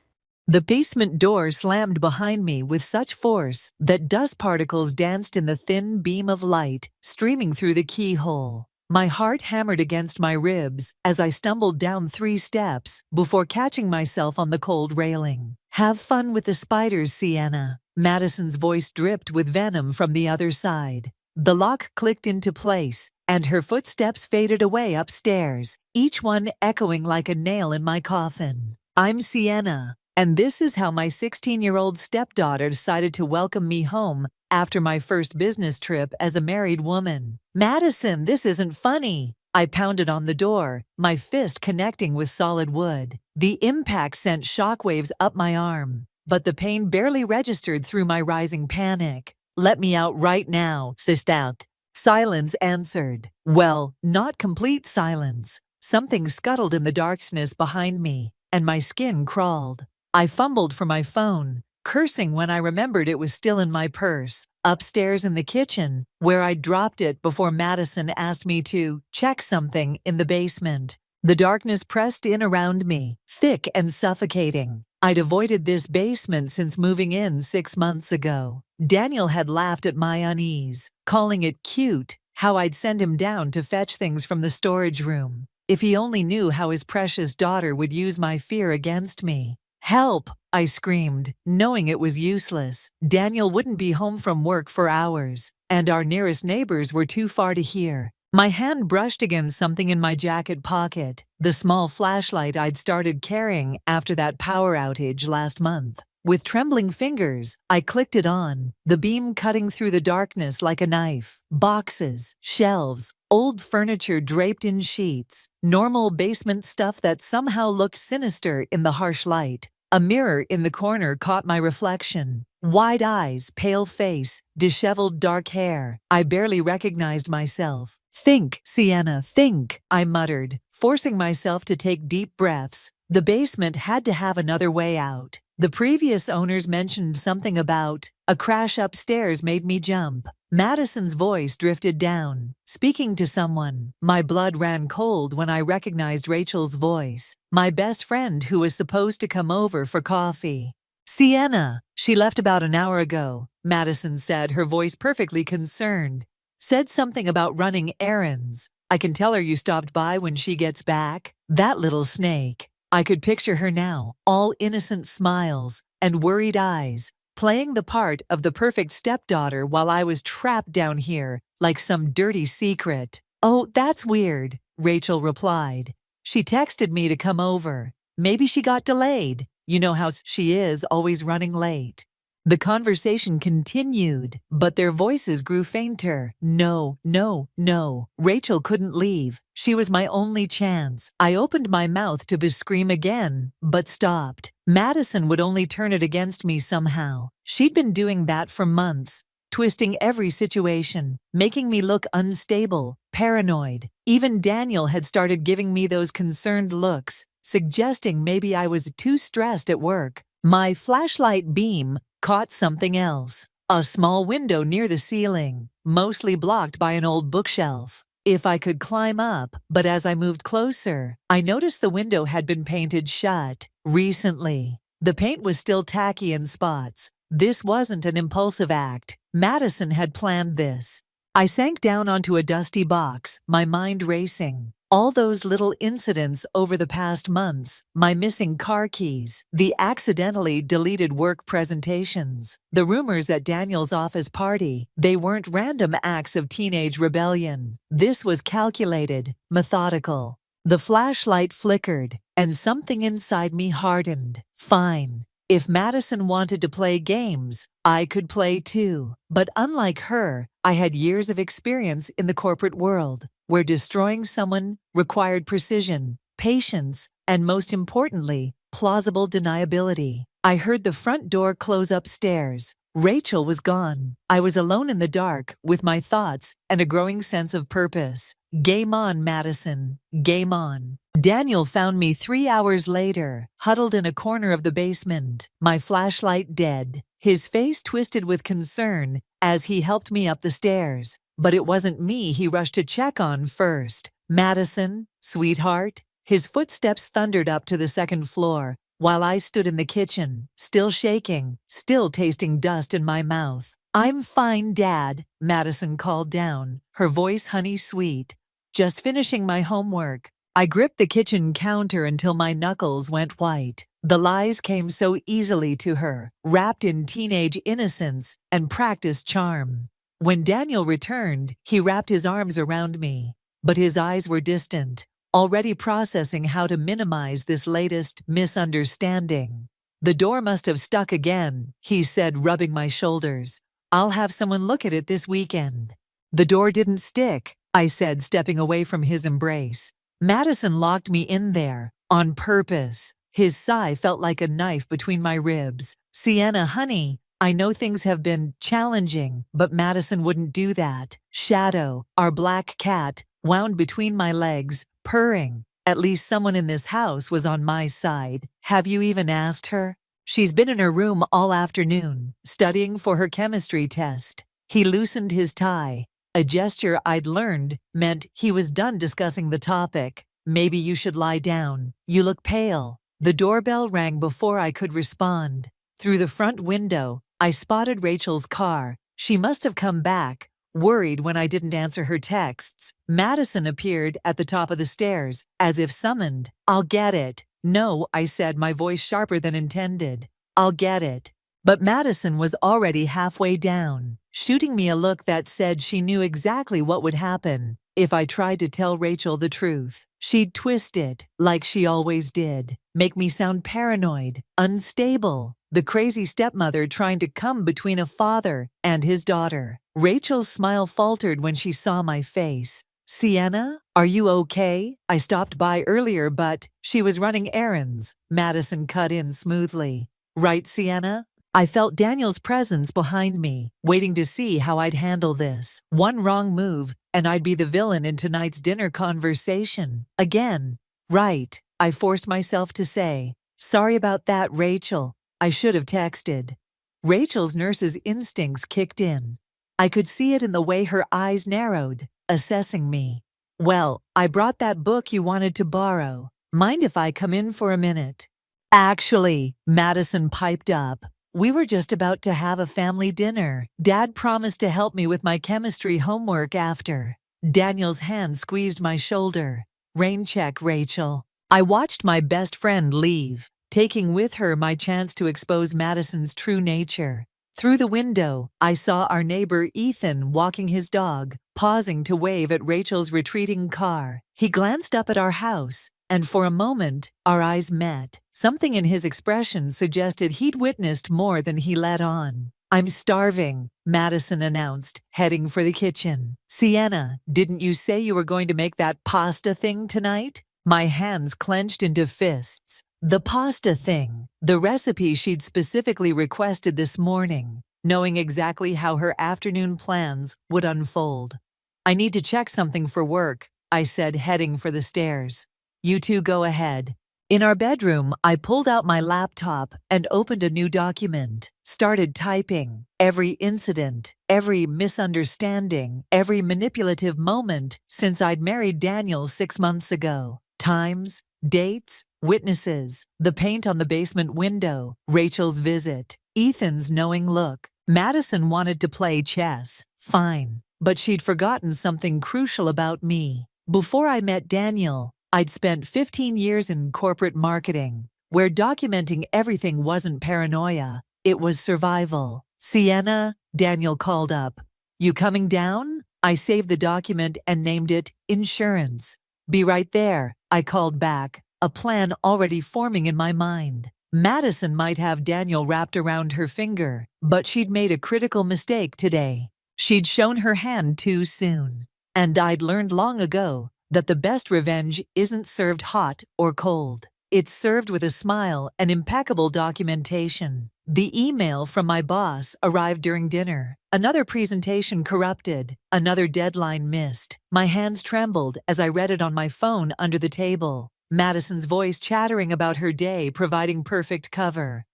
Speaker 2: The basement door slammed behind me with such force that dust particles danced in the thin beam of light streaming through the keyhole. My heart hammered against my ribs as I stumbled down 3 steps before catching myself on the cold railing. Have fun with the spiders, Sienna. Madison's voice dripped with venom from the other side. The lock clicked into place, and her footsteps faded away upstairs, each one echoing like a nail in my coffin. I'm Sienna, and this is how my 16-year-old stepdaughter decided to welcome me home after my first business trip as a married woman. Madison, this isn't funny. I pounded on the door, my fist connecting with solid wood. The impact sent shockwaves up my arm, but the pain barely registered through my rising panic. Let me out right now, sister. Silence answered. Well, not complete silence. Something scuttled in the darkness behind me, and my skin crawled. I fumbled for my phone, cursing when I remembered it was still in my purse, upstairs in the kitchen, where I dropped it before Madison asked me to check something in the basement. The darkness pressed in around me, thick and suffocating. I'd avoided this basement since moving in 6 months ago. Daniel had laughed at my unease, calling it cute, how I'd send him down to fetch things from the storage room. If he only knew how his precious daughter would use my fear against me. "Help!" I screamed, knowing it was useless. Daniel wouldn't be home from work for hours, and our nearest neighbors were too far to hear. My hand brushed against something in my jacket pocket, the small flashlight I'd started carrying after that power outage last month. With trembling fingers, I clicked it on, the beam cutting through the darkness like a knife. Boxes, shelves, old furniture draped in sheets, normal basement stuff that somehow looked sinister in the harsh light. A mirror in the corner caught my reflection. Wide eyes, pale face, disheveled dark hair. I barely recognized myself. "Think, Sienna, think," I muttered, forcing myself to take deep breaths. The basement had to have another way out. The previous owners mentioned something about a crash upstairs made me jump. Madison's voice drifted down, speaking to someone. My blood ran cold when I recognized Rachel's voice, my best friend who was supposed to come over for coffee. "Sienna, she left about an hour ago," Madison said, her voice perfectly concerned. "Said something about running errands. I can tell her you stopped by when she gets back." That little snake. I could picture her now, all innocent smiles and worried eyes, playing the part of the perfect stepdaughter while I was trapped down here like some dirty secret. "Oh, that's weird," Rachel replied. "She texted me to come over. Maybe she got delayed. You know how she is, always running late." The conversation continued, but their voices grew fainter. No, no, no. Rachel couldn't leave. She was my only chance. I opened my mouth to scream again, but stopped. Madison would only turn it against me somehow. She'd been doing that for months, twisting every situation, making me look unstable, paranoid. Even Daniel had started giving me those concerned looks, suggesting maybe I was too stressed at work. My flashlight beam caught something else. A small window near the ceiling, mostly blocked by an old bookshelf. If I could climb up, but as I moved closer, I noticed the window had been painted shut recently. The paint was still tacky in spots. This wasn't an impulsive act. Madison had planned this. I sank down onto a dusty box, my mind racing. All those little incidents over the past months, my missing car keys, the accidentally deleted work presentations, the rumors at Daniel's office party, they weren't random acts of teenage rebellion. This was calculated, methodical. The flashlight flickered, and something inside me hardened. Fine. If Madison wanted to play games, I could play too. But unlike her, I had years of experience in the corporate world, where destroying someone required precision, patience, and most importantly, plausible deniability. I heard the front door close upstairs. Rachel was gone. I was alone in the dark with my thoughts and a growing sense of purpose. Game on, Madison. Game on. Daniel found me 3 hours later, huddled in a corner of the basement, my flashlight dead. His face twisted with concern as he helped me up the stairs. But it wasn't me he rushed to check on first. "Madison, sweetheart." His footsteps thundered up to the second floor, while I stood in the kitchen, still shaking, still tasting dust in my mouth. "I'm fine, Dad," Madison called down, her voice honey-sweet. "Just finishing my homework." I gripped the kitchen counter until my knuckles went white. The lies came so easily to her, wrapped in teenage innocence and practiced charm. When Daniel returned, he wrapped his arms around me, but his eyes were distant, already processing how to minimize this latest misunderstanding. "The door must have stuck again," he said, rubbing my shoulders. "I'll have someone look at it this weekend." "The door didn't stick," I said, stepping away from his embrace. "Madison locked me in there, on purpose." His sigh felt like a knife between my ribs. "Sienna, honey, I know things have been challenging, but Madison wouldn't do that." Shadow, our black cat, wound between my legs, purring. At least someone in this house was on my side. "Have you even asked her?" "She's been in her room all afternoon, studying for her chemistry test." He loosened his tie. A gesture I'd learned meant he was done discussing the topic. "Maybe you should lie down. You look pale." The doorbell rang before I could respond. Through the front window, I spotted Rachel's car. She must have come back, Worried when I didn't answer her texts, Madison appeared at the top of the stairs, as if summoned. "I'll get it." "No," I said, my voice sharper than intended. "I'll get it." But Madison was already halfway down, shooting me a look that said she knew exactly what would happen if I tried to tell Rachel the truth. She'd twist it, like she always did, make me sound paranoid, unstable, the crazy stepmother trying to come between a father and his daughter. Rachel's smile faltered when she saw my face. "Sienna, are you okay? I stopped by earlier, but..." "She was running errands," Madison cut in smoothly. "Right, Sienna?" I felt Daniel's presence behind me, waiting to see how I'd handle this. One wrong move, and I'd be the villain in tonight's dinner conversation. Again. "Right," I forced myself to say. "Sorry about that, Rachel. I should have texted." Rachel's nurse's instincts kicked in. I could see it in the way her eyes narrowed, assessing me. "Well, I brought that book you wanted to borrow. Mind if I come in for a minute?" "Actually," Madison piped up, "we were just about to have a family dinner. Dad promised to help me with my chemistry homework after." Daniel's hand squeezed my shoulder. "Rain check, Rachel." I watched my best friend leave, taking with her my chance to expose Madison's true nature. Through the window, I saw our neighbor Ethan walking his dog, pausing to wave at Rachel's retreating car. He glanced up at our house, and for a moment, our eyes met. Something in his expression suggested he'd witnessed more than he let on. "I'm starving," Madison announced, heading for the kitchen. "Sienna, didn't you say you were going to make that pasta thing tonight?" My hands clenched into fists. The pasta thing, the recipe she'd specifically requested this morning, knowing exactly how her afternoon plans would unfold. "I need to check something for work," I said, heading for the stairs. "You two go ahead." In our bedroom, I pulled out my laptop and opened a new document, started typing. Every incident, every misunderstanding, every manipulative moment since I'd married Daniel 6 months ago. Times, dates, witnesses, the paint on the basement window, Rachel's visit, Ethan's knowing look. Madison wanted to play chess, fine, but she'd forgotten something crucial about me. Before I met Daniel, I'd spent 15 years in corporate marketing, where documenting everything wasn't paranoia, it was survival. "Sienna," Daniel called up. "You coming down?" I saved the document and named it Insurance. "Be right there," I called back, a plan already forming in my mind. Madison might have Daniel wrapped around her finger, but she'd made a critical mistake today. She'd shown her hand too soon. And I'd learned long ago that the best revenge isn't served hot or cold. It's served with a smile and impeccable documentation. The email from my boss arrived during dinner. Another presentation corrupted, another deadline missed. My hands trembled as I read it on my phone under the table. Madison's voice chattering about her day, providing perfect cover.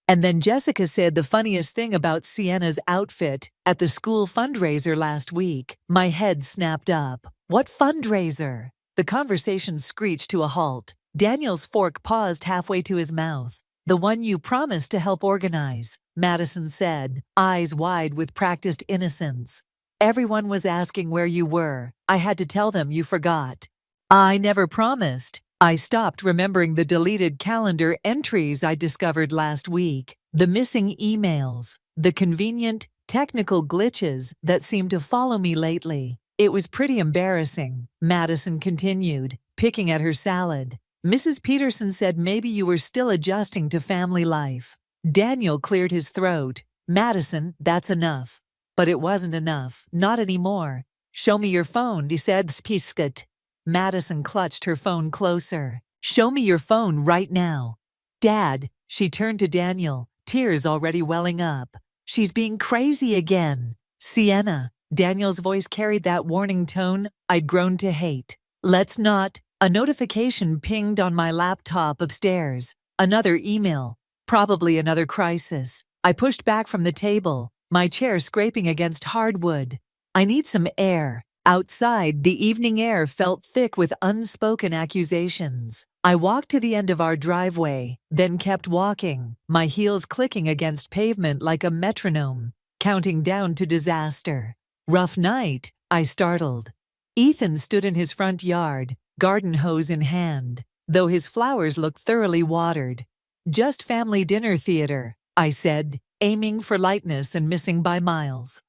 Speaker 2: And then Jessica said the funniest thing about Sienna's outfit at the school fundraiser last week. My head snapped up. "What fundraiser?" The conversation screeched to a halt. Daniel's fork paused halfway to his mouth. "The one you promised to help organize," Madison said, eyes wide with practiced innocence. "Everyone was asking where you were. I had to tell them you forgot." "I never promised." I stopped remembering the deleted calendar entries I discovered last week, the missing emails, the convenient, technical glitches that seemed to follow me lately. "It was pretty embarrassing," Madison continued, picking at her salad. "Mrs. Peterson said maybe you were still adjusting to family life." Daniel cleared his throat. "Madison, that's enough." But it wasn't enough, not anymore. "Show me your phone," he said, "Spisket." Madison clutched her phone closer. "Show me your phone right now." "Dad," she turned to Daniel, tears already welling up. "She's being crazy again." "Sienna," Daniel's voice carried that warning tone I'd grown to hate. "Let's not." A notification pinged on my laptop upstairs. Another email. Probably another crisis. I pushed back from the table, my chair scraping against hardwood. "I need some air." Outside, the evening air felt thick with unspoken accusations. I walked to the end of our driveway, then kept walking, my heels clicking against pavement like a metronome, counting down to disaster. Rough night, I startled. Ethan stood in his front yard, garden hose in hand, though his flowers looked thoroughly watered. Just family dinner theater, I said, aiming for lightness and missing by miles.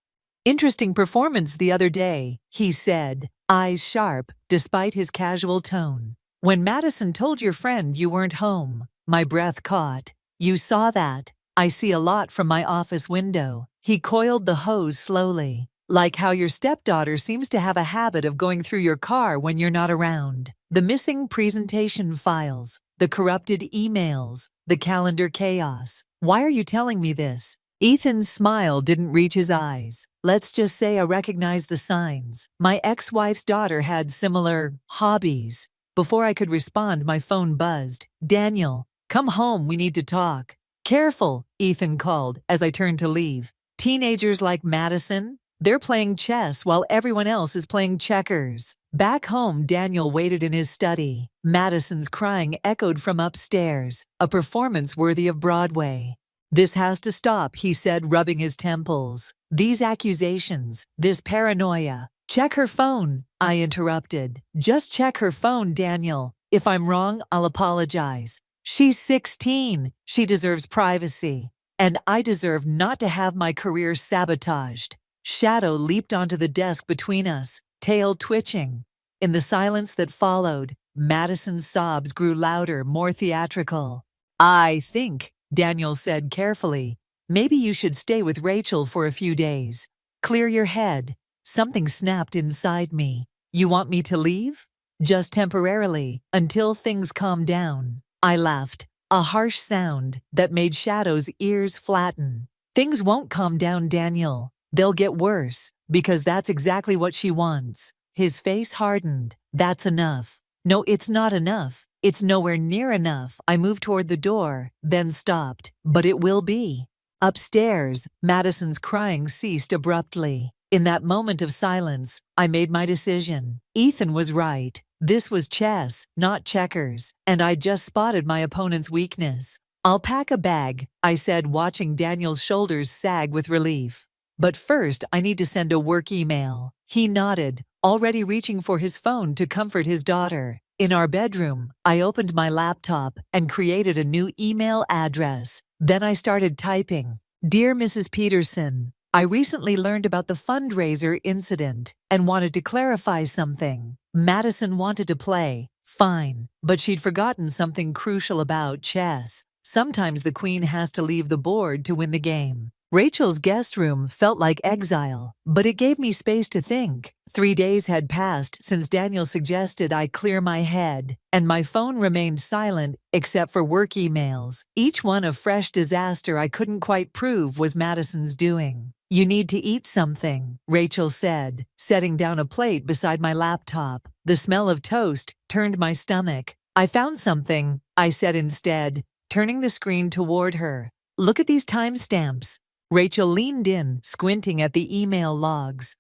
Speaker 2: Interesting performance the other day, he said, eyes sharp despite his casual tone. When Madison told your friend you weren't home, my breath caught. You saw that. I see a lot from my office window. He coiled the hose slowly, like how your stepdaughter seems to have a habit of going through your car when you're not around. The missing presentation files, the corrupted emails, the calendar chaos. Why are you telling me this? Ethan's smile didn't reach his eyes. Let's just say I recognized the signs. My ex-wife's daughter had similar hobbies. Before I could respond, my phone buzzed. Daniel, come home, we need to talk. Careful, Ethan called as I turned to leave. Teenagers like Madison? They're playing chess while everyone else is playing checkers. Back home, Daniel waited in his study. Madison's crying echoed from upstairs, a performance worthy of Broadway. This has to stop, he said, rubbing his temples. These accusations, this paranoia. Check her phone, I interrupted. Just check her phone, Daniel. If I'm wrong, I'll apologize. She's 16. She deserves privacy. And I deserve not to have my career sabotaged. Shadow leaped onto the desk between us, tail twitching. In the silence that followed, Madison's sobs grew louder, more theatrical. I think, Daniel said carefully, maybe you should stay with Rachel for a few days. Clear your head. Something snapped inside me. You want me to leave? Just temporarily, until things calm down. I laughed, a harsh sound that made Shadow's ears flatten. Things won't calm down, Daniel. They'll get worse, because that's exactly what she wants. His face hardened. That's enough. No, it's not enough. It's nowhere near enough. I moved toward the door, then stopped. But it will be. Upstairs, Madison's crying ceased abruptly. In that moment of silence, I made my decision. Ethan was right. This was chess, not checkers, and I just spotted my opponent's weakness. I'll pack a bag, I said, watching Daniel's shoulders sag with relief. But first, I need to send a work email. He nodded, already reaching for his phone to comfort his daughter. In our bedroom, I opened my laptop and created a new email address. Then I started typing. Dear Mrs. Peterson, I recently learned about the fundraiser incident and wanted to clarify something. Madison wanted to play, fine, but she'd forgotten something crucial about chess. Sometimes the queen has to leave the board to win the game. Rachel's guest room felt like exile, but it gave me space to think. 3 days had passed since Daniel suggested I clear my head, and my phone remained silent except for work emails, each one a fresh disaster I couldn't quite prove was Madison's doing. You need to eat something, Rachel said, setting down a plate beside my laptop. The smell of toast turned my stomach. I found something, I said instead, turning the screen toward her. Look at these timestamps. Rachel leaned in, squinting at the email logs.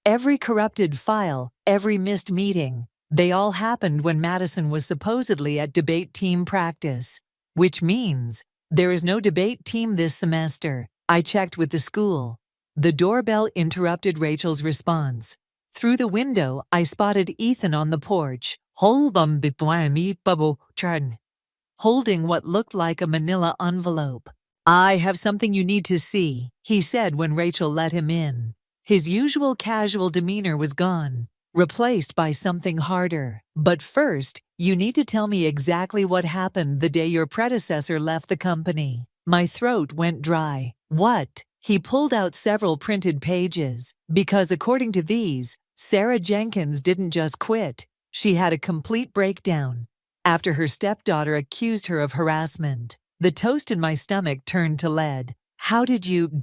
Speaker 2: Every corrupted file, every missed meeting. They all happened when Madison was supposedly at debate team practice. Which means there is no debate team this semester. I checked with the school. The doorbell interrupted Rachel's response. Through the window, I spotted Ethan on the porch, holding what looked like a manila envelope. I have something you need to see, he said when Rachel let him in. His usual casual demeanor was gone, replaced by something harder. But first, you need to tell me exactly what happened the day your predecessor left the company. My throat went dry. What? He pulled out several printed pages, because according to these, Sarah Jenkins didn't just quit. She had a complete breakdown after her stepdaughter accused her of harassment. The toast in my stomach turned to lead. How did you...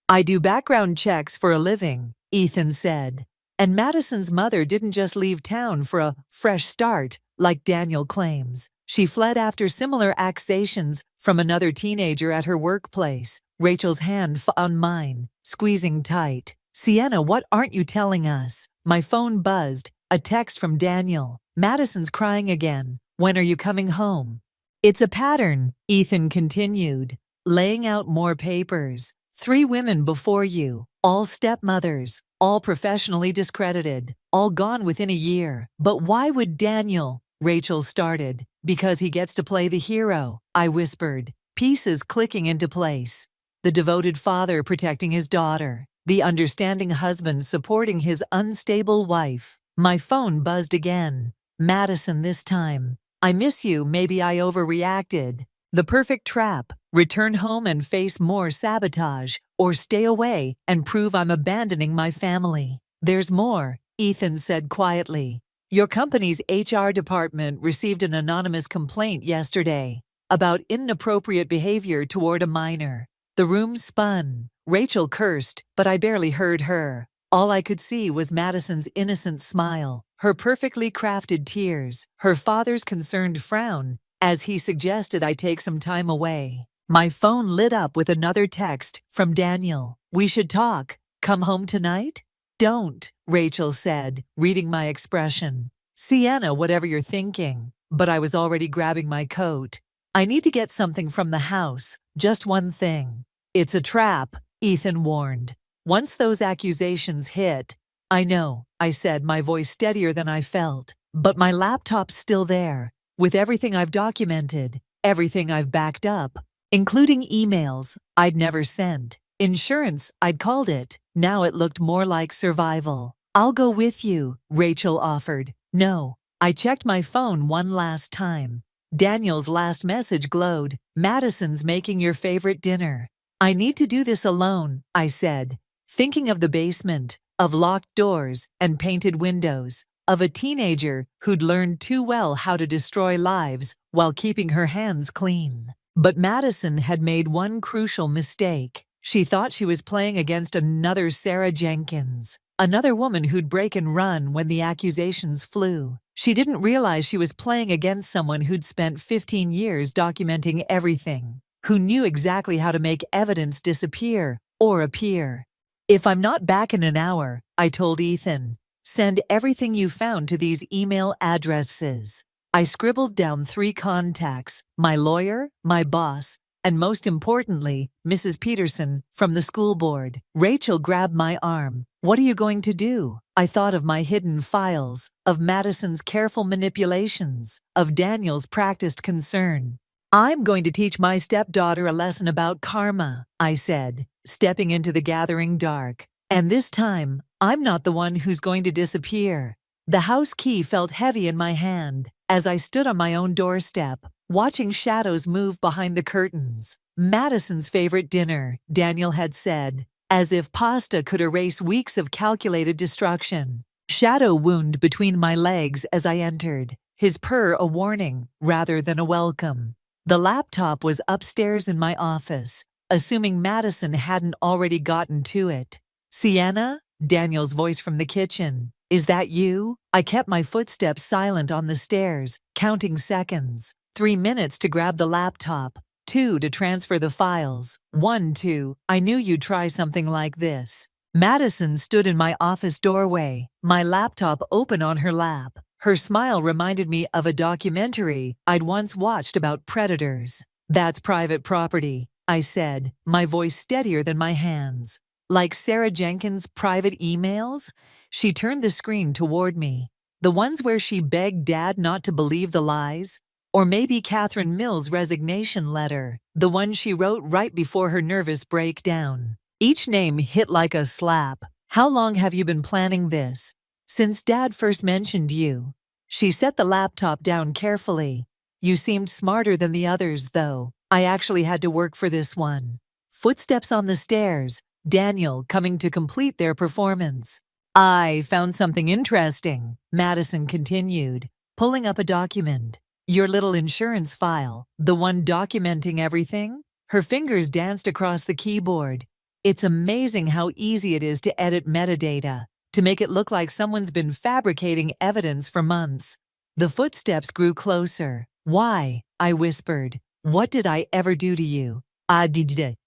Speaker 2: I do background checks for a living, Ethan said. And Madison's mother didn't just leave town for a fresh start, like Daniel claims. She fled after similar accusations from another teenager at her workplace. Rachel's hand on mine, squeezing tight. Sienna, what aren't you telling us? My phone buzzed. A text from Daniel. Madison's crying again. When are you coming home? It's a pattern, Ethan continued, laying out more papers. 3 women before you. All stepmothers, all professionally discredited, all gone within a year. But why would Daniel? Rachel started. Because he gets to play the hero, I whispered, pieces clicking into place. The devoted father protecting his daughter, the understanding husband supporting his unstable wife. My phone buzzed again. Madison this time. I miss you, maybe I overreacted. The perfect trap. Return home and face more sabotage, or stay away and prove I'm abandoning my family. There's more, Ethan said quietly. Your company's HR department received an anonymous complaint yesterday about inappropriate behavior toward a minor. The room spun. Rachel cursed, but I barely heard her. All I could see was Madison's innocent smile, her perfectly crafted tears, her father's concerned frown, as he suggested I take some time away. My phone lit up with another text from Daniel. We should talk. Come home tonight? Don't, Rachel said, reading my expression. Sienna, whatever you're thinking. But I was already grabbing my coat. I need to get something from the house, just one thing. It's a trap, Ethan warned. Once those accusations hit, I know, I said, my voice steadier than I felt. But my laptop's still there, with everything I've documented, everything I've backed up, including emails I'd never sent. Insurance, I'd called it. Now it looked more like survival. I'll go with you, Rachel offered. No. I checked my phone one last time. Daniel's last message glowed. Madison's making your favorite dinner. I need to do this alone, I said, thinking of the basement, of locked doors and painted windows, of a teenager who'd learned too well how to destroy lives while keeping her hands clean. But Madison had made one crucial mistake. She thought she was playing against another Sarah Jenkins, another woman who'd break and run when the accusations flew. She didn't realize she was playing against someone who'd spent 15 years documenting everything, who knew exactly how to make evidence disappear or appear. If I'm not back in an hour, I told Ethan, send everything you found to these email addresses. I scribbled down 3 contacts, my lawyer, my boss, and most importantly, Mrs. Peterson from the school board. Rachel grabbed my arm. What are you going to do? I thought of my hidden files, of Madison's careful manipulations, of Daniel's practiced concern. I'm going to teach my stepdaughter a lesson about karma, I said, stepping into the gathering dark. And this time, I'm not the one who's going to disappear. The house key felt heavy in my hand as I stood on my own doorstep, watching shadows move behind the curtains. Madison's favorite dinner, Daniel had said, as if pasta could erase weeks of calculated destruction. Shadow wound between my legs as I entered, his purr a warning rather than a welcome. The laptop was upstairs in my office, assuming Madison hadn't already gotten to it. Sienna? Daniel's voice from the kitchen. Is that you? I kept my footsteps silent on the stairs, counting seconds. 3 minutes to grab the laptop, 2 to transfer the files, 1, 2, I knew you'd try something like this. Madison stood in my office doorway, my laptop open on her lap. Her smile reminded me of a documentary I'd once watched about predators. That's private property, I said, my voice steadier than my hands. Like Sarah Jenkins' private emails? She turned the screen toward me. The ones where she begged Dad not to believe the lies? Or maybe Catherine Mill's resignation letter, the one she wrote right before her nervous breakdown. Each name hit like a slap. How long have you been planning this? Since Dad first mentioned you. She set the laptop down carefully. You seemed smarter than the others, though. I actually had to work for this one. Footsteps on the stairs, Daniel coming to complete their performance. I found something interesting, Madison continued, pulling up a document. Your little insurance file, the one documenting everything? Her fingers danced across the keyboard. It's amazing how easy it is to edit metadata, to make it look like someone's been fabricating evidence for months. The footsteps grew closer. Why? I whispered. What did I ever do to you? I did it.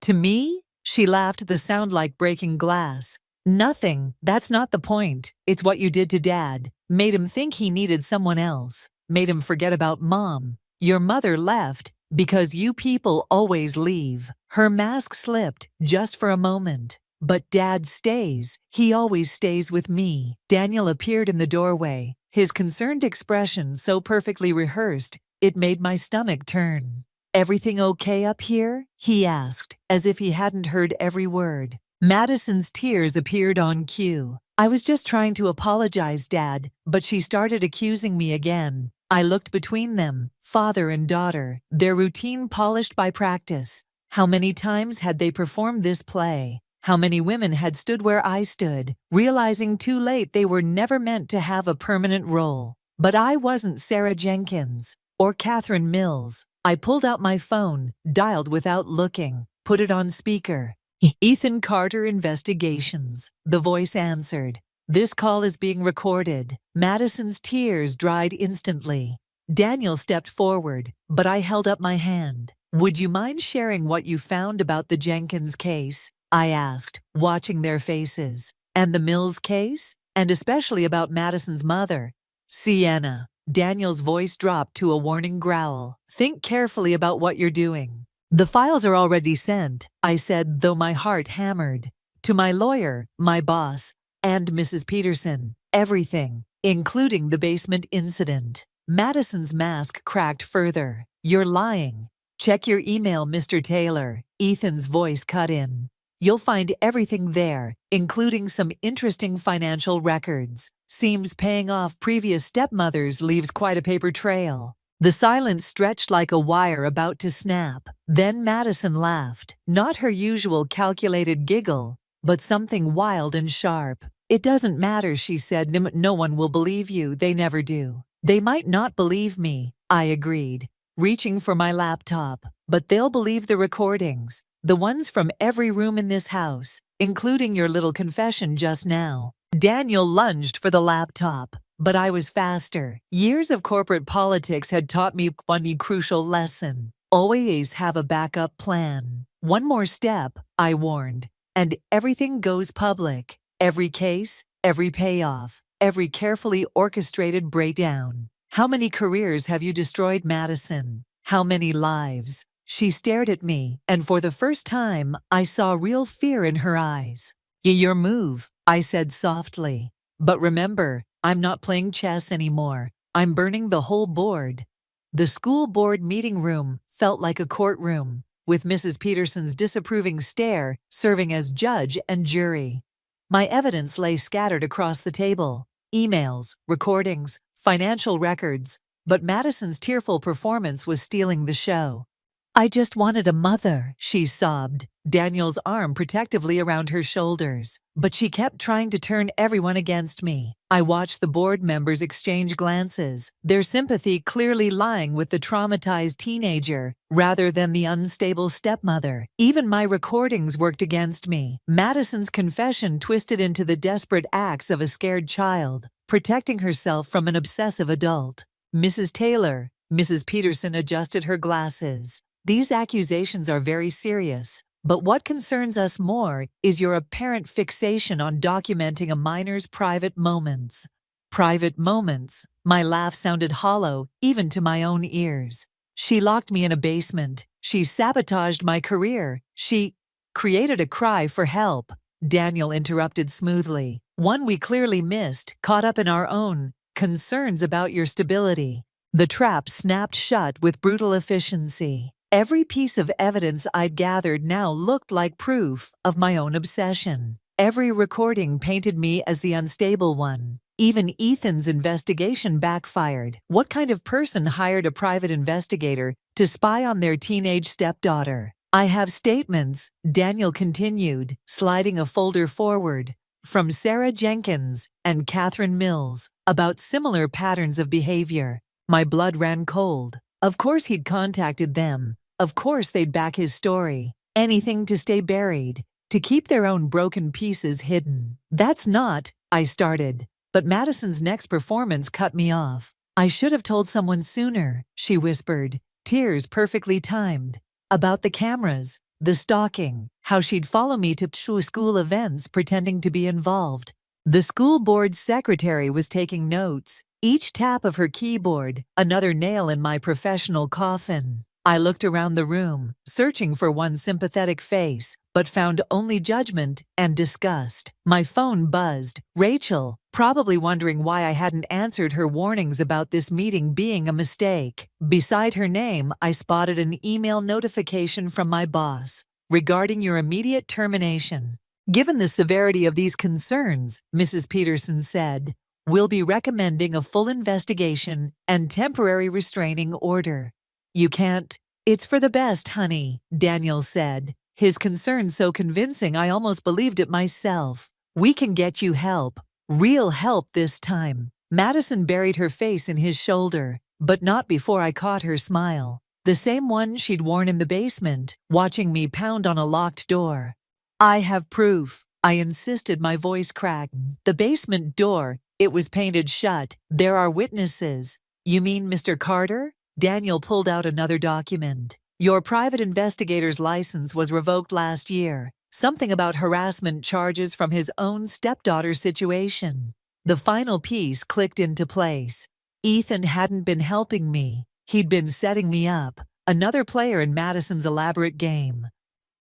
Speaker 2: To me? She laughed, the sound like breaking glass. Nothing. That's not the point. It's what you did to Dad. Made him think he needed someone else. Made him forget about Mom. Your mother left because you people always leave. Her mask slipped just for a moment. But Dad stays. He always stays with me. Daniel appeared in the doorway, his concerned expression so perfectly rehearsed, it made my stomach turn. "Everything okay up here?" he asked, as if he hadn't heard every word. Madison's tears appeared on cue. "I was just trying to apologize, Dad, but she started accusing me again." I looked between them, father and daughter, their routine polished by practice. How many times had they performed this play? How many women had stood where I stood, realizing too late they were never meant to have a permanent role? But I wasn't Sarah Jenkins or Catherine Mills. I pulled out my phone, dialed without looking, put it on speaker. "Ethan Carter Investigations," the voice answered. "This call is being recorded." Madison's tears dried instantly. Daniel stepped forward, but I held up my hand. "Would you mind sharing what you found about the Jenkins case?" I asked, watching their faces. "And the Mills case? And especially about Madison's mother?" "Sienna." Daniel's voice dropped to a warning growl. "Think carefully about what you're doing." "The files are already sent," I said, though my heart hammered. "To my lawyer, my boss, and Mrs. Peterson. Everything, including the basement incident." Madison's mask cracked further. "You're lying." "Check your email, Mr. Taylor," Ethan's voice cut in. "You'll find everything there, including some interesting financial records. Seems paying off previous stepmothers leaves quite a paper trail." The silence stretched like a wire about to snap. Then Madison laughed, not her usual calculated giggle, but something wild and sharp. "It doesn't matter," she said. No one will believe you. They never do." "They might not believe me," I agreed, reaching for my laptop. "But they'll believe the recordings. The ones from every room in this house, including your little confession just now." Daniel lunged for the laptop, but I was faster. Years of corporate politics had taught me one crucial lesson. Always have a backup plan. "One more step," I warned, "and everything goes public. Every case, every payoff, every carefully orchestrated breakdown. How many careers have you destroyed, Madison? How many lives?" She stared at me, and for the first time, I saw real fear in her eyes. "Your move," I said softly. "But remember, I'm not playing chess anymore. I'm burning the whole board." The school board meeting room felt like a courtroom, with Mrs. Peterson's disapproving stare serving as judge and jury. My evidence lay scattered across the table: emails, recordings, financial records, but Madison's tearful performance was stealing the show. "I just wanted a mother," she sobbed, Daniel's arm protectively around her shoulders. But she kept trying to turn everyone against me. I watched the board members exchange glances, their sympathy clearly lying with the traumatized teenager rather than the unstable stepmother. Even my recordings worked against me. Madison's confession twisted into the desperate acts of a scared child, protecting herself from an obsessive adult. "Mrs. Taylor," Mrs. Peterson adjusted her glasses. "These accusations are very serious, but what concerns us more is your apparent fixation on documenting a minor's private moments." "Private moments?" My laugh sounded hollow, even to my own ears. "She locked me in a basement. She sabotaged my career. She created a cry for help," Daniel interrupted smoothly. "One we clearly missed, caught up in our own concerns about your stability." The trap snapped shut with brutal efficiency. Every piece of evidence I'd gathered now looked like proof of my own obsession. Every recording painted me as the unstable one. Even Ethan's investigation backfired. What kind of person hired a private investigator to spy on their teenage stepdaughter? "I have statements," Daniel continued, sliding a folder forward, "from Sarah Jenkins and Catherine Mills about similar patterns of behavior." My blood ran cold. Of course he'd contacted them. Of course they'd back his story. Anything to stay buried, to keep their own broken pieces hidden. "That's not," I started, but Madison's next performance cut me off. "I should have told someone sooner," she whispered, tears perfectly timed. "About the cameras, the stalking, how she'd follow me to school events pretending to be involved." The school board secretary was taking notes, each tap of her keyboard another nail in my professional coffin. I looked around the room, searching for one sympathetic face, but found only judgment and disgust. My phone buzzed. Rachel, probably wondering why I hadn't answered her warnings about this meeting being a mistake. Beside her name, I spotted an email notification from my boss regarding your immediate termination. Given the severity of these concerns, Mrs. Peterson said, we'll be recommending a full investigation and temporary restraining order. You can't. It's for the best, honey, Daniel said, his concern so convincing I almost believed it myself. We can get you help. Real help this time. Madison buried her face in his shoulder, but not before I caught her smile. The same one she'd worn in the basement, watching me pound on a locked door. I have proof, I insisted, my voice cracked. The basement door, it was painted shut. There are witnesses. You mean Mr. Carter? Daniel pulled out another document. Your private investigator's license was revoked last year. Something about harassment charges from his own stepdaughter situation. The final piece clicked into place. Ethan hadn't been helping me. He'd been setting me up, another player in Madison's elaborate game.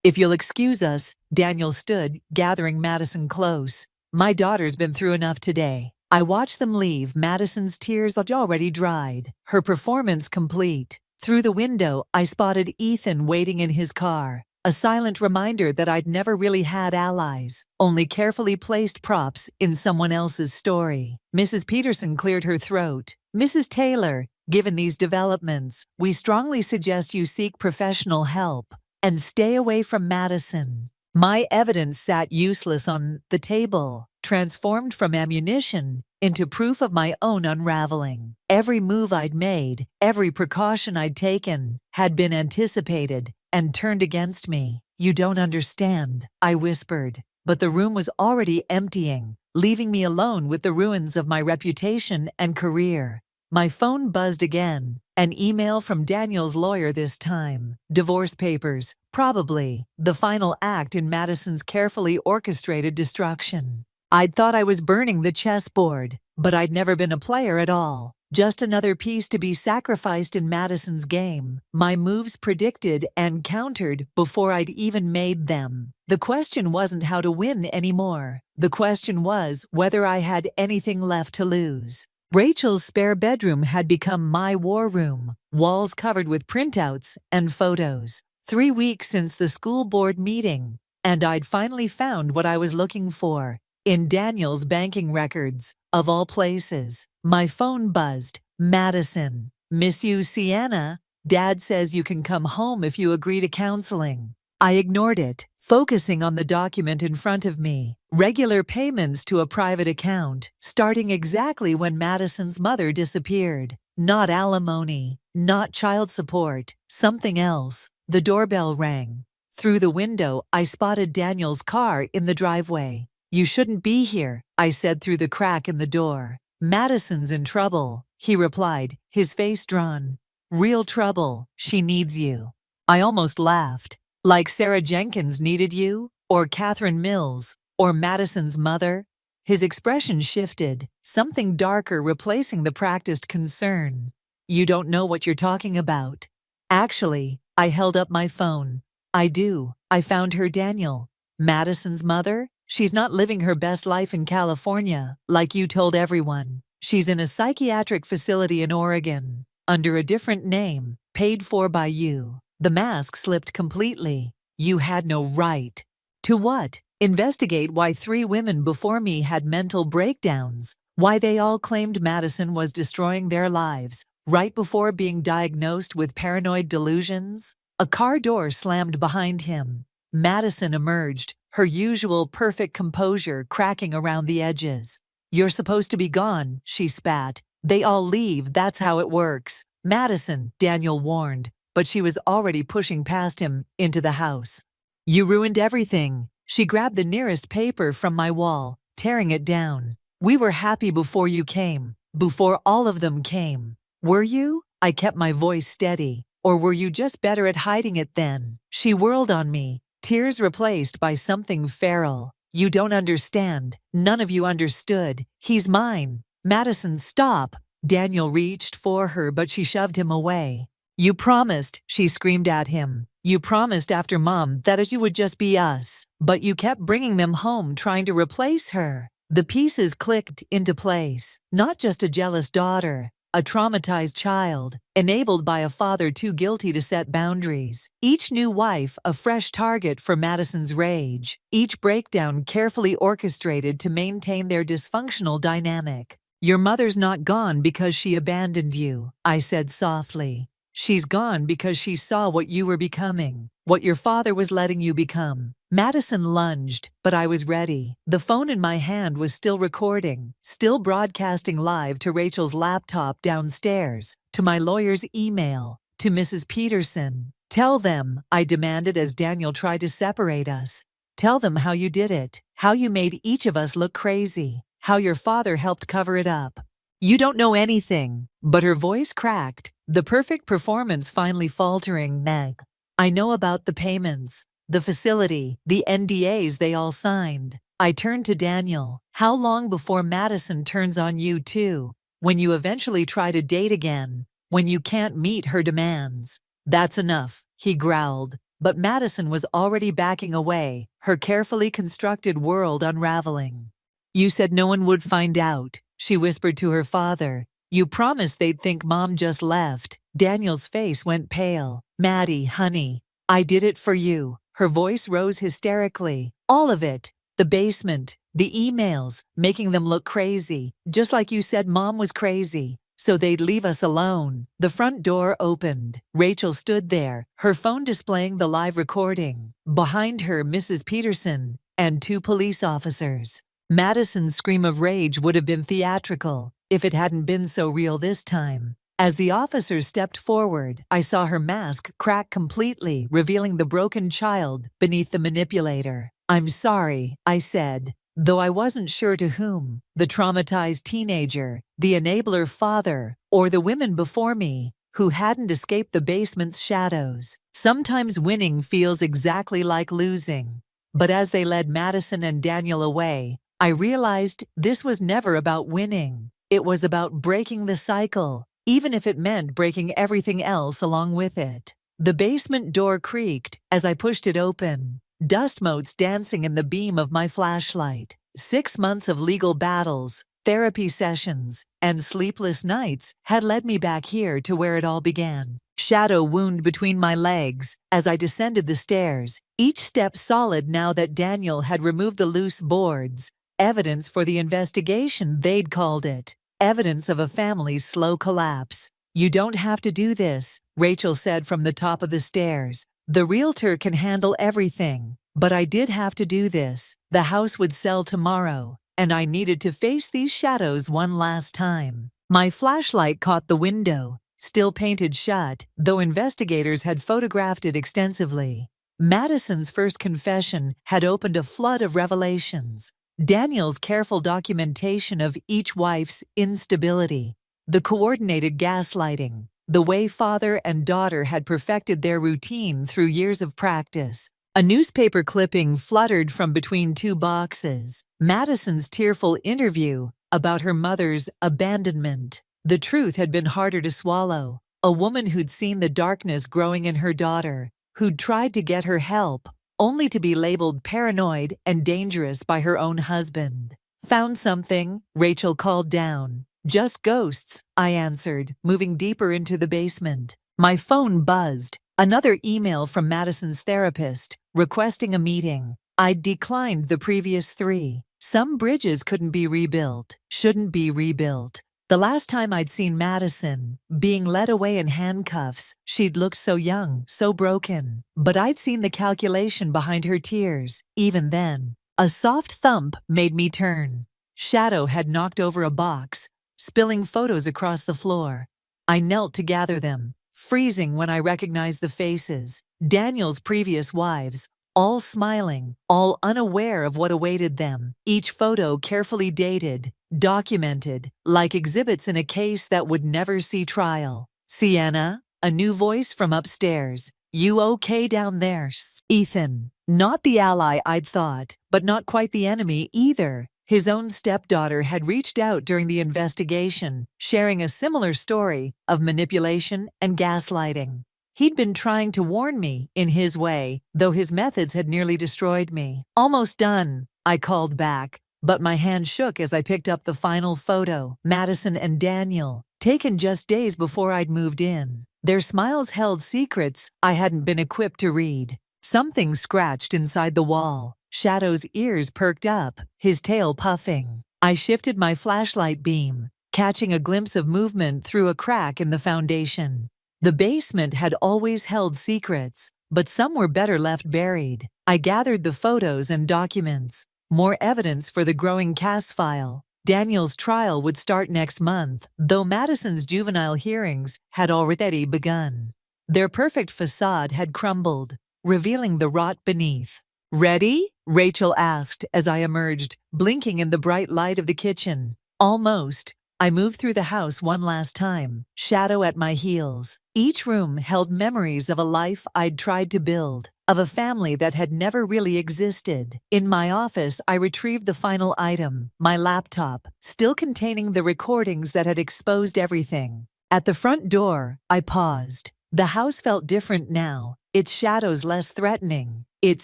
Speaker 2: If you'll excuse us, Daniel stood, gathering Madison close. My daughter's been through enough today. I watched them leave. Madison's tears had already dried, her performance complete. Through the window, I spotted Ethan waiting in his car, a silent reminder that I'd never really had allies, only carefully placed props in someone else's story. Mrs. Peterson cleared her throat. Mrs. Taylor, given these developments, we strongly suggest you seek professional help and stay away from Madison. My evidence sat useless on the table, transformed from ammunition into proof of my own unraveling. Every move I'd made, every precaution I'd taken, had been anticipated and turned against me. You don't understand, I whispered, but the room was already emptying, leaving me alone with the ruins of my reputation and career. My phone buzzed again, an email from Daniel's lawyer this time. Divorce papers, probably, the final act in Madison's carefully orchestrated destruction. I'd thought I was burning the chessboard, but I'd never been a player at all. Just another piece to be sacrificed in Madison's game. My moves predicted and countered before I'd even made them. The question wasn't how to win anymore. The question was whether I had anything left to lose. Rachel's spare bedroom had become my war room, walls covered with printouts and photos. 3 weeks since the school board meeting, and I'd finally found what I was looking for. In Daniel's banking records, of all places. My phone buzzed. Madison. Miss you, Sienna. Dad says you can come home if you agree to counseling. I ignored it, focusing on the document in front of me. Regular payments to a private account, starting exactly when Madison's mother disappeared. Not alimony, not child support, something else. The doorbell rang. Through the window, I spotted Daniel's car in the driveway. You shouldn't be here, I said through the crack in the door. Madison's in trouble, he replied, his face drawn. Real trouble, she needs you. I almost laughed. Like Sarah Jenkins needed you? Or Catherine Mills? Or Madison's mother? His expression shifted, something darker replacing the practiced concern. You don't know what you're talking about. Actually, I held up my phone. I do. I found her, Daniel. Madison's mother? She's not living her best life in California, like you told everyone. She's in a psychiatric facility in Oregon, under a different name, paid for by you. The mask slipped completely. You had no right. To what? Investigate why 3 women before me had mental breakdowns, why they all claimed Madison was destroying their lives, right before being diagnosed with paranoid delusions? A car door slammed behind him. Madison emerged, her usual perfect composure cracking around the edges. You're supposed to be gone, she spat. They all leave, that's how it works. Madison, Daniel warned, but she was already pushing past him into the house. You ruined everything. She grabbed the nearest paper from my wall, tearing it down. We were happy before you came, before all of them came. Were you? I kept my voice steady. Or were you just better at hiding it then? She whirled on me, tears replaced by something feral. You don't understand. None of you understood. He's mine. Madison, stop. Daniel reached for her, but she shoved him away. You promised, she screamed at him. You promised after Mom that you would just be us. But you kept bringing them home trying to replace her. The pieces clicked into place. Not just a jealous daughter, a traumatized child, enabled by a father too guilty to set boundaries. Each new wife a fresh target for Madison's rage. Each breakdown carefully orchestrated to maintain their dysfunctional dynamic. Your mother's not gone because she abandoned you, I said softly. She's gone because she saw what you were becoming, what your father was letting you become. Madison lunged, but I was ready. The phone in my hand was still recording, still broadcasting live to Rachel's laptop downstairs, to my lawyer's email, to Mrs. Peterson. Tell them, I demanded as Daniel tried to separate us. Tell them how you did it, how you made each of us look crazy, how your father helped cover it up. You don't know anything, but her voice cracked, the perfect performance finally faltering. Meg, I know about the payments, the facility, the NDAs they all signed. I turned to Daniel. How long before Madison turns on you too? When you eventually try to date again, when you can't meet her demands. That's enough, he growled. But Madison was already backing away, her carefully constructed world unraveling. You said no one would find out, she whispered to her father. You promised they'd think Mom just left. Daniel's face went pale. Maddie, honey, I did it for you. Her voice rose hysterically. All of it. The basement, the emails, making them look crazy, just like you said Mom was crazy, so they'd leave us alone. The front door opened. Rachel stood there, her phone displaying the live recording. Behind her, Mrs. Peterson and 2 police officers. Madison's scream of rage would have been theatrical if it hadn't been so real this time. As the officers stepped forward, I saw her mask crack completely, revealing the broken child beneath the manipulator. I'm sorry, I said, though I wasn't sure to whom, the traumatized teenager, the enabler father, or the women before me who hadn't escaped the basement's shadows. Sometimes winning feels exactly like losing. But as they led Madison and Daniel away, I realized this was never about winning. It was about breaking the cycle, even if it meant breaking everything else along with it. The basement door creaked as I pushed it open, dust motes dancing in the beam of my flashlight. 6 months of legal battles, therapy sessions, and sleepless nights had led me back here to where it all began. Shadow wound between my legs as I descended the stairs, each step solid now that Daniel had removed the loose boards. Evidence for the investigation, they'd called it. Evidence of a family's slow collapse. You don't have to do this, Rachel said from the top of the stairs. The realtor can handle everything. But I did have to do this. The house would sell tomorrow, and I needed to face these shadows one last time. My flashlight caught the window, still painted shut, though investigators had photographed it extensively. Madison's first confession had opened a flood of revelations. Daniel's careful documentation of each wife's instability, the coordinated gaslighting, the way father and daughter had perfected their routine through years of practice. A newspaper clipping fluttered from between 2 boxes. Madison's tearful interview about her mother's abandonment. The truth had been harder to swallow. A woman who'd seen the darkness growing in her daughter, who'd tried to get her help, only to be labeled paranoid and dangerous by her own husband. Found something? Rachel called down. Just ghosts, I answered, moving deeper into the basement. My phone buzzed. Another email from Madison's therapist, requesting a meeting. I'd declined the previous 3. Some bridges couldn't be rebuilt, shouldn't be rebuilt. The last time I'd seen Madison, being led away in handcuffs, she'd looked so young, so broken. But I'd seen the calculation behind her tears, even then. A soft thump made me turn. Shadow had knocked over a box, spilling photos across the floor. I knelt to gather them, freezing when I recognized the faces. Daniel's previous wives, all smiling, all unaware of what awaited them. Each photo carefully dated, documented, like exhibits in a case that would never see trial. Sienna, a new voice from upstairs. You okay down there? Ethan, not the ally I'd thought, but not quite the enemy either. His own stepdaughter had reached out during the investigation, sharing a similar story of manipulation and gaslighting. He'd been trying to warn me, in his way, though his methods had nearly destroyed me. "Almost done," I called back, but my hand shook as I picked up the final photo, Madison and Daniel, taken just days before I'd moved in. Their smiles held secrets I hadn't been equipped to read. Something scratched inside the wall. Shadow's ears perked up, his tail puffing. I shifted my flashlight beam, catching a glimpse of movement through a crack in the foundation. The basement had always held secrets, but some were better left buried. I gathered the photos and documents, more evidence for the growing Cass file. Daniel's trial would start next month, though Madison's juvenile hearings had already begun. Their perfect facade had crumbled, revealing the rot beneath. "Ready?" Rachel asked as I emerged, blinking in the bright light of the kitchen. "Almost." I moved through the house one last time, Shadow at my heels. Each room held memories of a life I'd tried to build, of a family that had never really existed. In my office, I retrieved the final item, my laptop, still containing the recordings that had exposed everything. At the front door, I paused. The house felt different now, its shadows less threatening, its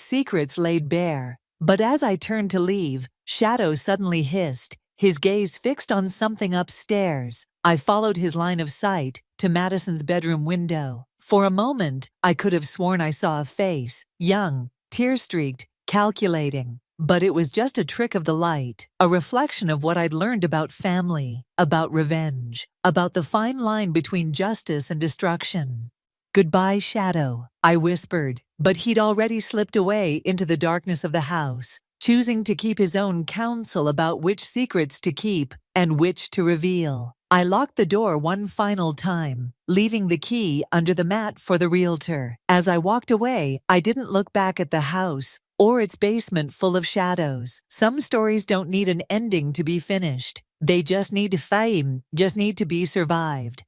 Speaker 2: secrets laid bare. But as I turned to leave, Shadow suddenly hissed, his gaze fixed on something upstairs. I followed his line of sight to Madison's bedroom window. For a moment, I could have sworn I saw a face, young, tear-streaked, calculating. But it was just a trick of the light, a reflection of what I'd learned about family, about revenge, about the fine line between justice and destruction. "Goodbye, Shadow," I whispered, but he'd already slipped away into the darkness of the house, choosing to keep his own counsel about which secrets to keep and which to reveal. I locked the door one final time, leaving the key under the mat for the realtor. As I walked away, I didn't look back at the house or its basement full of shadows. Some stories don't need an ending to be finished. They just need fame, just need to be survived.